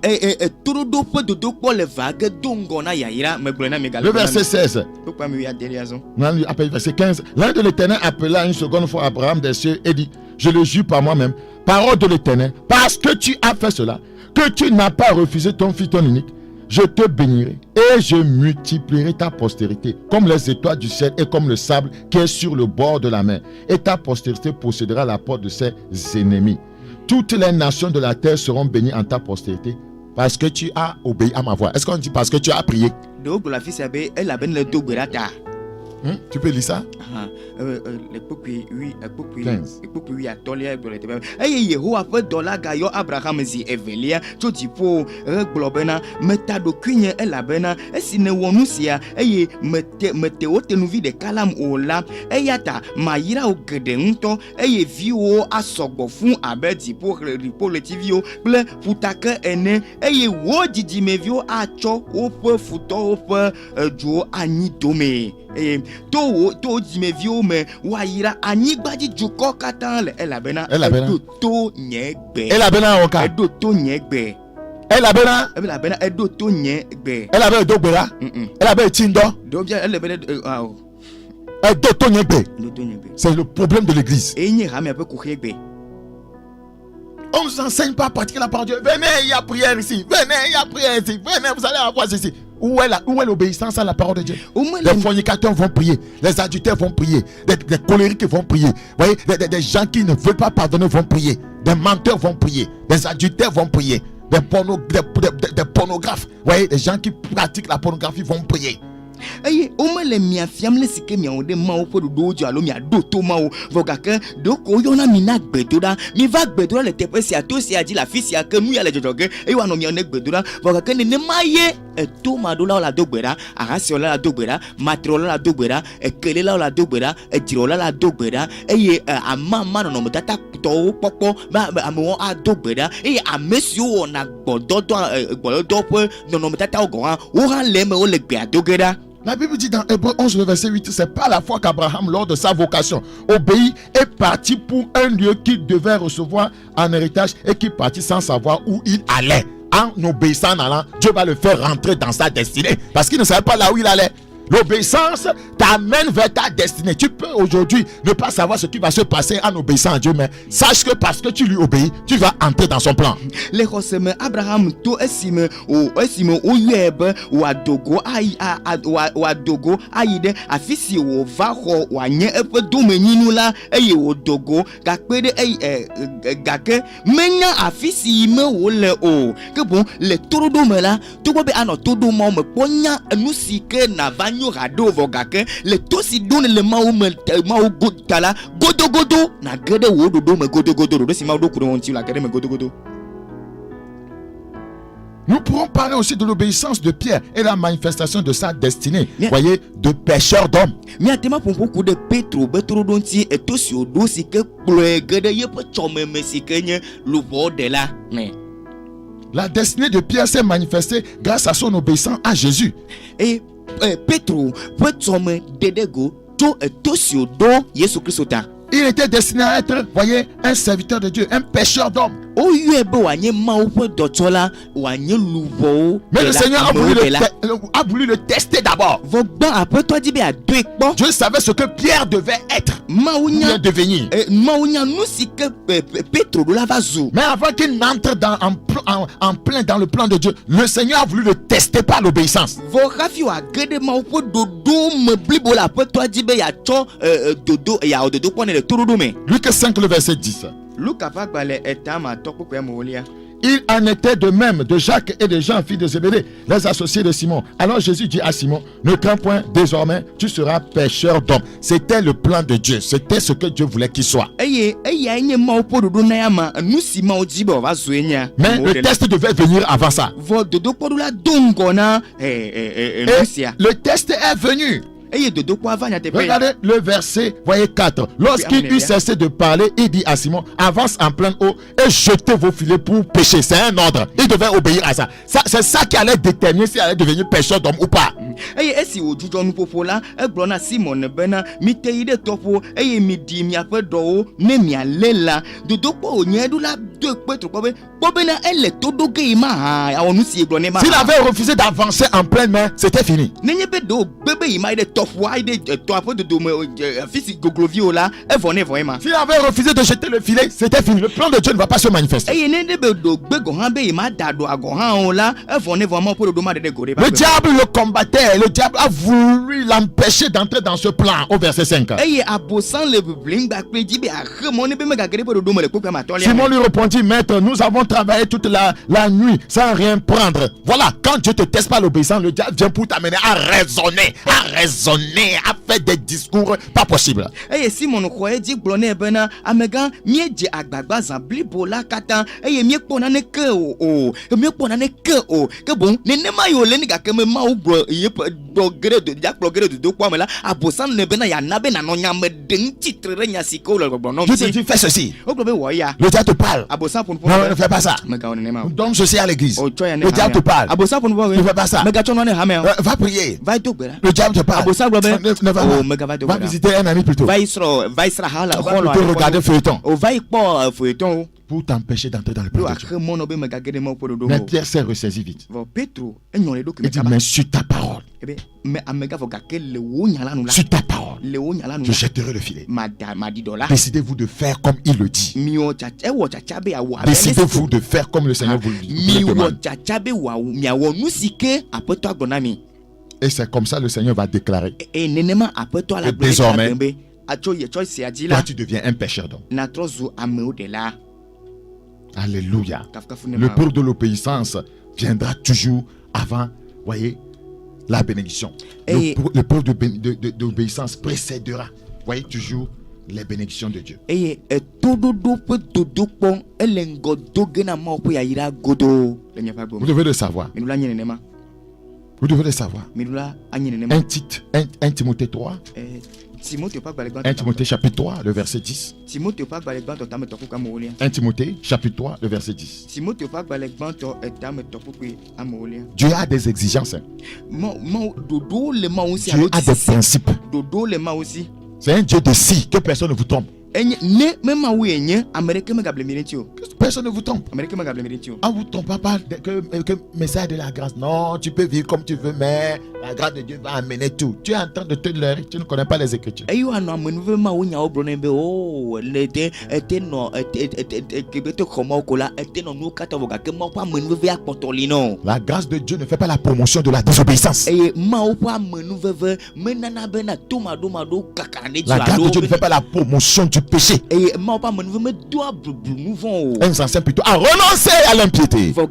Todo dodokpo le vague dongona ya ira meglena megal. Le verset 16. Pourquoi me ya deliason? Non, lui appelle verset 15. L'ange de l'Éternel appela une seconde fois Abraham des cieux et dit, je le jure par moi-même, parole de l'Éternel, parce que tu as fait cela, que tu n'as pas refusé ton fils, ton unique, je te bénirai et je multiplierai ta postérité comme les étoiles du ciel et comme le sable qui est sur le bord de la mer. Et ta postérité possédera la porte de ses ennemis. Toutes les nations de la terre seront bénies en ta postérité parce que tu as obéi à ma voix. Est-ce qu'on dit parce que tu as prié? Tu peux lire ça? 15. Abraham zi evelia toti po globena metado kunye elabena esine wonusia mete otenuvi de kalam ola eyata mayira ogede nto viwo asogbo fun abedi po le tivio ple futake ene wo didi mevio acho ope futo ope jo ani dome to jimevio me waira anigbaji juko katan le elabena to nyegbe elabena oka to nyegbe elabena to nyegbe elabena dogbera elabena tindo dobia elabena to nyegbe. C'est le problème de l'église. On ne vous enseigne pas à pratiquer la parole de Dieu. Venez, il y a prière ici. Venez, il y a prière ici. Venez, vous allez avoir ceci. Où est l'obéissance à la parole de Dieu? Les fornicateurs vont prier, les adultères vont prier, des colériques vont prier. Vous voyez, des gens qui ne veulent pas pardonner vont prier, des menteurs vont prier, des adultères vont prier, des pornographes. Vous voyez, des gens qui pratiquent la pornographie vont prier. Aye, oma le mia fiam le sike mia onde mao po do jo alo mia do to mao vogaka do ko yona mina gbedoda mi va gbedoda le tepe si ato si aji la fisi ake nu ya le jojoge e wa no mi one gbedoda vogaka ne maye e to ma do la dogbera arasi ola la dogbera matrola la dogbera e kele la dogbera e jirola la dogbera eye amama no mutata to popo ba amo a dogbera eye amesi o na gbododo po no mutata ogohan o han le me o le gbe adogera. La Bible dit dans Hébreux 11, le verset 8, c'est pas la fois qu'Abraham, lors de sa vocation, obéit et parti pour un lieu qu'il devait recevoir en héritage et qui partit sans savoir où il allait. En obéissant en allant, Dieu va le faire rentrer dans sa destinée parce qu'il ne savait pas là où il allait. L'obéissance t'amène vers ta destinée. Tu peux aujourd'hui ne pas savoir ce qui va se passer en obéissant à Dieu, mais sache que parce que tu lui obéis, tu vas entrer dans son plan. Les Roseme Abraham to esime o yebe o adogo o adogo ayide afisi o va ho wa nye epe domeninu la eye o dogo gakpede gake menya afisi me wo le o ke bon le todo me la to be ano todo mo me ponya enusike na va rado vogake le tosi donne le mau godala godo na gede wodo me godo de si mau do kuronti la gede me godo. Nous pourrons parler aussi de l'obéissance de Pierre et la manifestation de sa destinée. Voyez, de pêcheur d'hommes. Mais atema pour beaucoup de Petro donti et tosi odo si ke gede ye pe chome me si kenye lo de la. La destinée de Pierre s'est manifestée grâce à son obéissance à Jésus. Et Petro potome dedego to etosio do Yesu Christo ta. Il était destiné à être, voyez, un serviteur de Dieu, un pêcheur d'hommes. Mais le Seigneur a voulu le tester d'abord. Dieu savait ce que Pierre devait être, devait devenir. Mais avant qu'il n'entre en plein dans le plan de Dieu, le Seigneur a voulu le tester par l'obéissance. Luc 5, le verset 10. Il en était de même de Jacques et de Jean, fils de Zébédée, les associés de Simon. Alors Jésus dit à Simon, ne crains point, désormais tu seras pêcheur d'hommes. C'était le plan de Dieu, c'était ce que Dieu voulait qu'il soit. Mais le test devait venir avant ça. Et le test est venu. Regardez le verset, voyez 4. Lorsqu'il eut cessé de parler, il dit à Simon, avance en pleine eau et jetez vos filets pour pêcher. C'est un ordre. Il devait obéir à ça. C'est ça qui allait déterminer s'il allait devenir pêcheur d'homme ou pas. S'il avait refusé d'avancer en pleine mer, c'était fini. S'il avait refusé de jeter le filet, c'était fini. Le plan de Dieu ne va pas se manifester. Le diable le combattait. Le diable a voulu l'empêcher d'entrer dans ce plan au verset 5. Simon lui répondit, maître, nous avons travaillé toute la nuit sans rien prendre. Voilà, quand Dieu te teste par l'obéissance, le diable vient pour t'amener à raisonner, à faire des discours pas possibles. Simon Dieu te dit fais ceci. Le diable te parle. Non, ne fais pas ça. Donne ceci à l'église. Le diable te parle. Ne fais pas ça. Va prier. Le diable te parle. Va visiter un ami plutôt. Va plutôt regarder feuilleton. pour t'empêcher d'entrer dans le plan de Dieu. Mais Pierre s'est ressaisi vite. Il dit, mais sur ta parole, sur ta parole, je jetterai le filet. Décidez-vous de faire comme il le dit. Décidez-vous de faire comme le Seigneur vous le demande. Et c'est comme ça le Seigneur va déclarer. Et désormais, toi tu deviens un pécheur d'homme. Alléluia. Le peuple de l'obéissance viendra toujours avant, voyez, la bénédiction. Le peuple d'obéissance précédera, voyez, toujours les bénédictions de Dieu. Vous devez le savoir. Vous devez le savoir. 1 Timothée 3. 1 Timothée chapitre 3, le verset 10. 1 Timothée chapitre 3, le verset 10. Dieu a des exigences. Dieu a des principes. C'est un Dieu de si, que personne ne vous trompe. Personne ne vous trompe. On ne vous trompe pas que message de la grâce. Non, tu peux vivre comme tu veux, mais la grâce de Dieu va amener tout. Tu es en train de te leurrer, tu ne connais pas les Écritures. La grâce de Dieu ne fait pas la promotion de la désobéissance. La grâce de Dieu ne fait pas la promotion du péché. Un s'enseigne plutôt à renoncer à l'impiété et au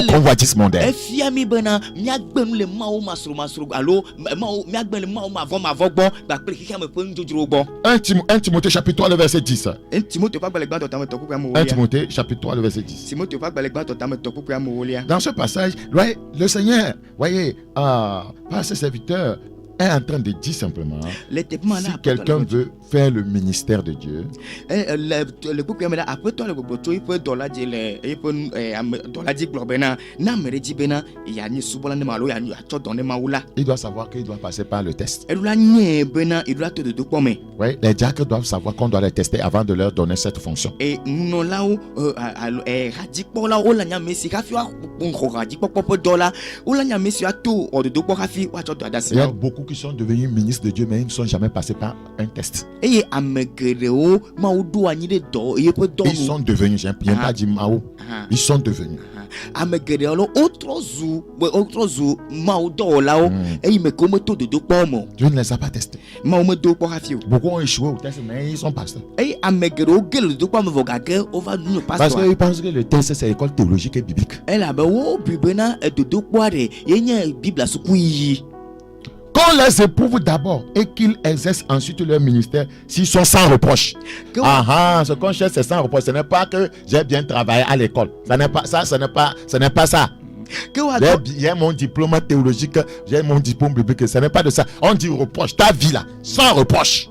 convoitise mondain. 1 Timothée chapitre 3 le verset 10. 1 Timothée chapitre 3 le verset 10. Dans ce passage, le Seigneur, voyez, par ses serviteurs, est en train de dire simplement, si quelqu'un veut faire le ministère de Dieu, il doit savoir qu'il doit passer par le test. Oui, les diacres doivent savoir qu'on doit les tester avant de leur donner cette fonction. Il y a beaucoup qui sont devenus ministres de Dieu, mais ils ne sont jamais passés par un test. Ils sont devenus, je n'ai pas dit Mao, ils sont devenus. Dieu ne les a pas testés. Beaucoup ont échoué au test, mais ils sont passés. Parce qu'ils pensent que le test, c'est l'école théologique et biblique. Qu'on les éprouve d'abord et qu'ils exercent ensuite leur ministère s'ils sont sans reproche. Ce qu'on cherche, c'est sans reproche. Ce n'est pas que j'ai bien travaillé à l'école. Ce n'est pas ça. J'ai mon diplôme théologique, j'ai mon diplôme biblique. Ce n'est pas de ça. On dit reproche. Ta vie là, sans reproche.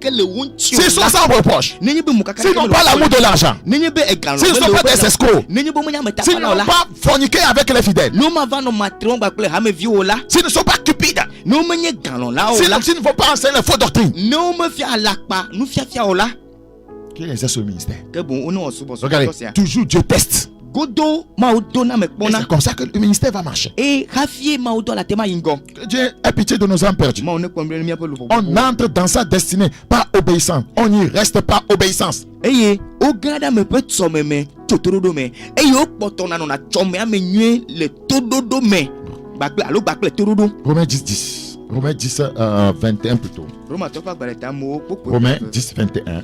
S'ils sont sans reproche, s'ils n'ont pas l'amour de l'argent, s'ils ne sont pas des escrocs, s'ils n'ont pas forniqué avec les fidèles, s'ils ne sont pas cupides, s'ils ne vont pas enseigner les fausses doctrines, qui exerce le ministère. Regardez, toujours Dieu teste. Et c'est comme ça que le ministère va marcher. Que Dieu ait pitié de nos âmes perdues. On entre dans sa destinée par obéissance. On n'y reste pas obéissance. Romains 10. Romains 10, 21 plutôt. Romains 10, 21.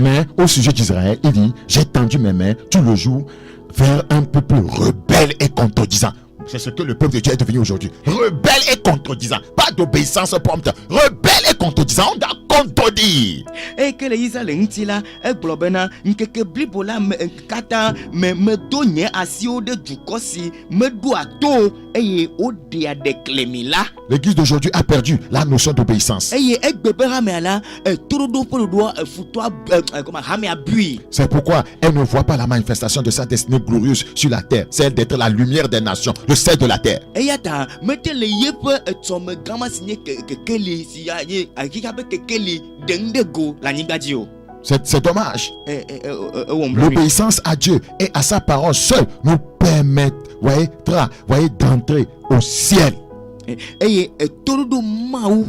Mais au sujet d'Israël, il dit, j'ai tendu mes mains tout le jour vers un peuple rebelle et contredisant. C'est ce que le peuple de Dieu est devenu aujourd'hui. Rebelle et contredisant. Pas d'obéissance prompte. Rebelle et contredisant. On doit contredire. Et que les Israéliens là, et globena, nkeke blibola kata me donye asio de jukosi, me doato, et o dia de clemila. L'église d'aujourd'hui a perdu la notion d'obéissance. Et ekbebera me ala, turudo pour le doigt, foutoa, comme hame abui. C'est pourquoi elle ne voit pas la manifestation de sa destinée glorieuse sur la terre, celle d'être la lumière des nations, le sel de la terre. Et yata, mettez le yepe et son gamma signé que Kelly, si y a akikabe que Kelly, dendego, la nigadio. C'est dommage. L'obéissance à Dieu et à sa parole seule nous permettra d'entrer au ciel. Et turudo maou.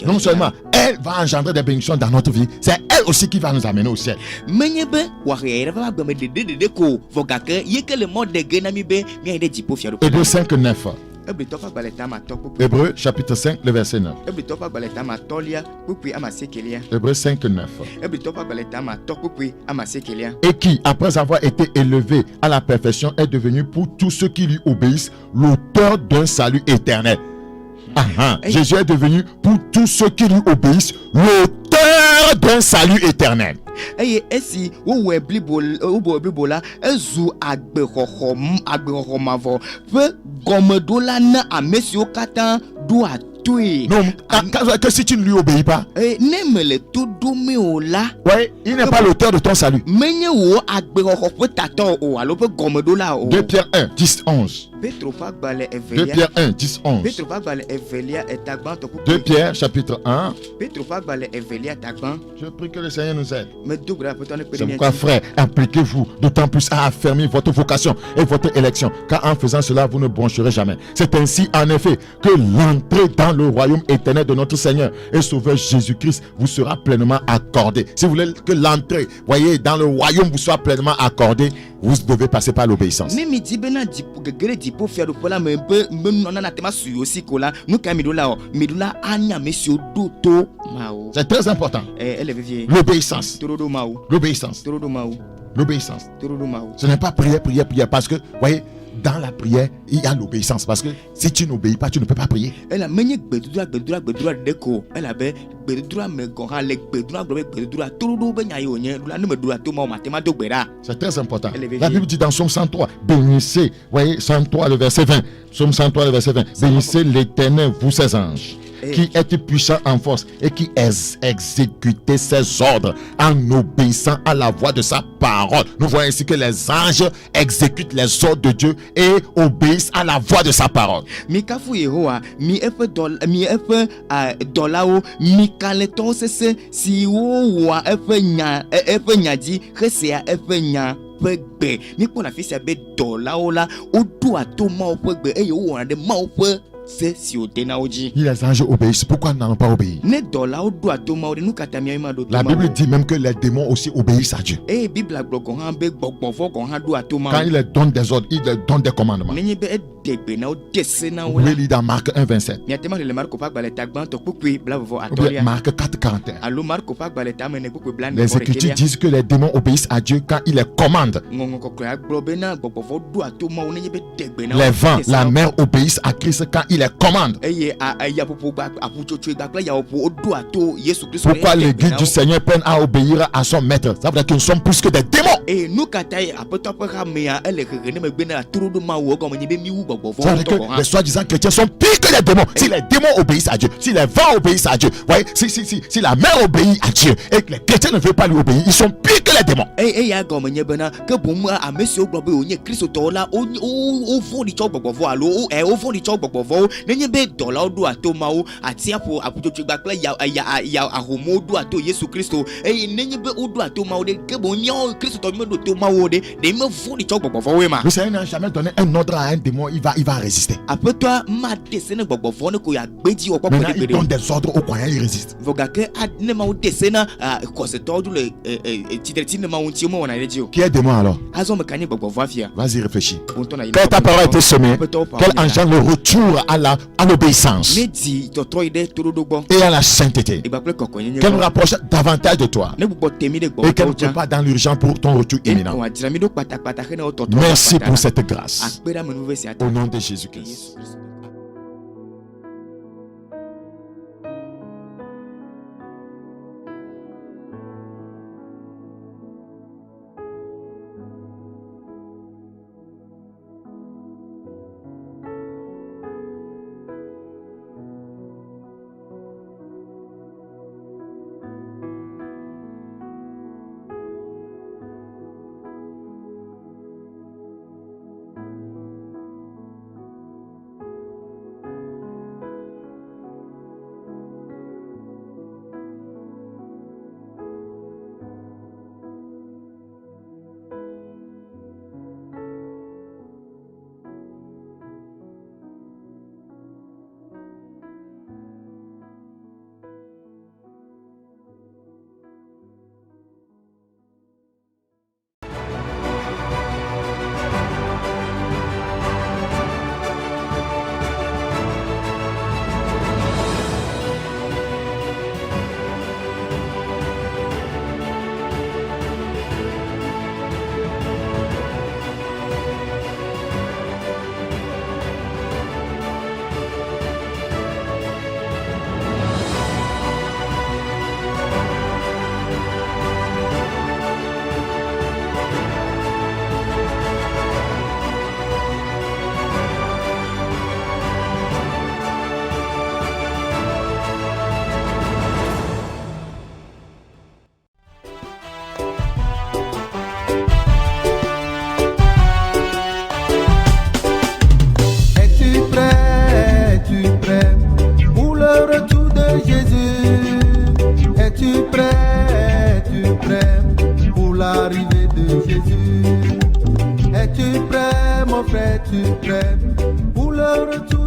Non seulement elle va engendrer des bénédictions dans notre vie, c'est elle aussi qui va nous amener au ciel. Hébreux 5, 9. Hébreux chapitre 5, le verset 9. Hébreux 5, 9. Et qui, après avoir été élevé à la perfection, est devenu pour tous ceux qui lui obéissent l'auteur d'un salut éternel. Jésus est devenu pour tous ceux qui lui obéissent l'auteur d'un salut éternel. Et si vous blibola ezu agberohomavo peu gomedola na amesio katan do atui. Non, que si tu ne lui obéis pas, nemele tout doméola. Ouais, il n'est pas l'auteur de ton salut. 2 Pierre 1, 10, 11. 2 Pierre 1, 10, 11. 2 Pierre chapitre 1. Je prie que le Seigneur nous aide. C'est pourquoi, frère, impliquez-vous d'autant plus à affermir votre vocation et votre élection, car en faisant cela, vous ne broncherez jamais. C'est ainsi, en effet, que l'entrée dans le royaume éternel de notre Seigneur et Sauveur Jésus-Christ vous sera pleinement accordée. Si vous voulez que l'entrée, voyez, dans le royaume vous soit pleinement accordée, vous devez passer par l'obéissance. C'est très important. L'obéissance. L'obéissance. L'obéissance. Ce n'est pas prière, parce que, voyez, dans la prière, il y a l'obéissance. Parce que si tu n'obéis pas, tu ne peux pas prier. C'est très important. La Bible dit dans Psaume 103, bénissez, voyez, 103 le verset 20. Psaume 103 le verset 20. Bénissez l'Éternel, vous ses anges, qui êtes puissants en force et qui exécutez ses ordres en obéissant à la voix de sa parole. Nous voyons ici que les anges exécutent les ordres de Dieu et obéissent à la voix de sa parole. Les anges obéissent. Pourquoi n'ont pas obéi? La Bible dit même que les démons aussi obéissent à Dieu. Quand il leur donne des ordres, il leur donne des commandements. Vous pouvez lire dans Marc 1, 27. Marc 4, 41. Les Écritures disent que les démons obéissent à Dieu quand il les commande. Les vents, la mer obéissent à Christ quand il les commande. Pourquoi l'église du Seigneur peine à obéir à son maître? Ça veut dire que nous sommes plus que des démons. Ça veut dire que les soi-disant chrétiens sont pires que les démons. Si les démons obéissent à Dieu, si les vents obéissent à Dieu, voyez, si la mer obéit à Dieu et que les chrétiens ne veulent pas lui obéir, ils sont pires que les démons. Le Seigneur n'a jamais donné un ordre à un démon, il va résister. Maintenant, il donne des ordres aux croyants, il résiste. Qui est démon alors? Vas-y, réfléchis. Quand ta parole a été semée, qu'elle engendre le retour à l'obéissance et à la sainteté, qu'elle nous rapproche davantage de toi et qu'elle nous prépare dans l'urgence pour ton retour imminent. Merci pour cette grâce. Au nom de Jésus-Christ. l'arrivée de Jésus. Es-tu prêt, mon frère, es-tu prêt pour le retour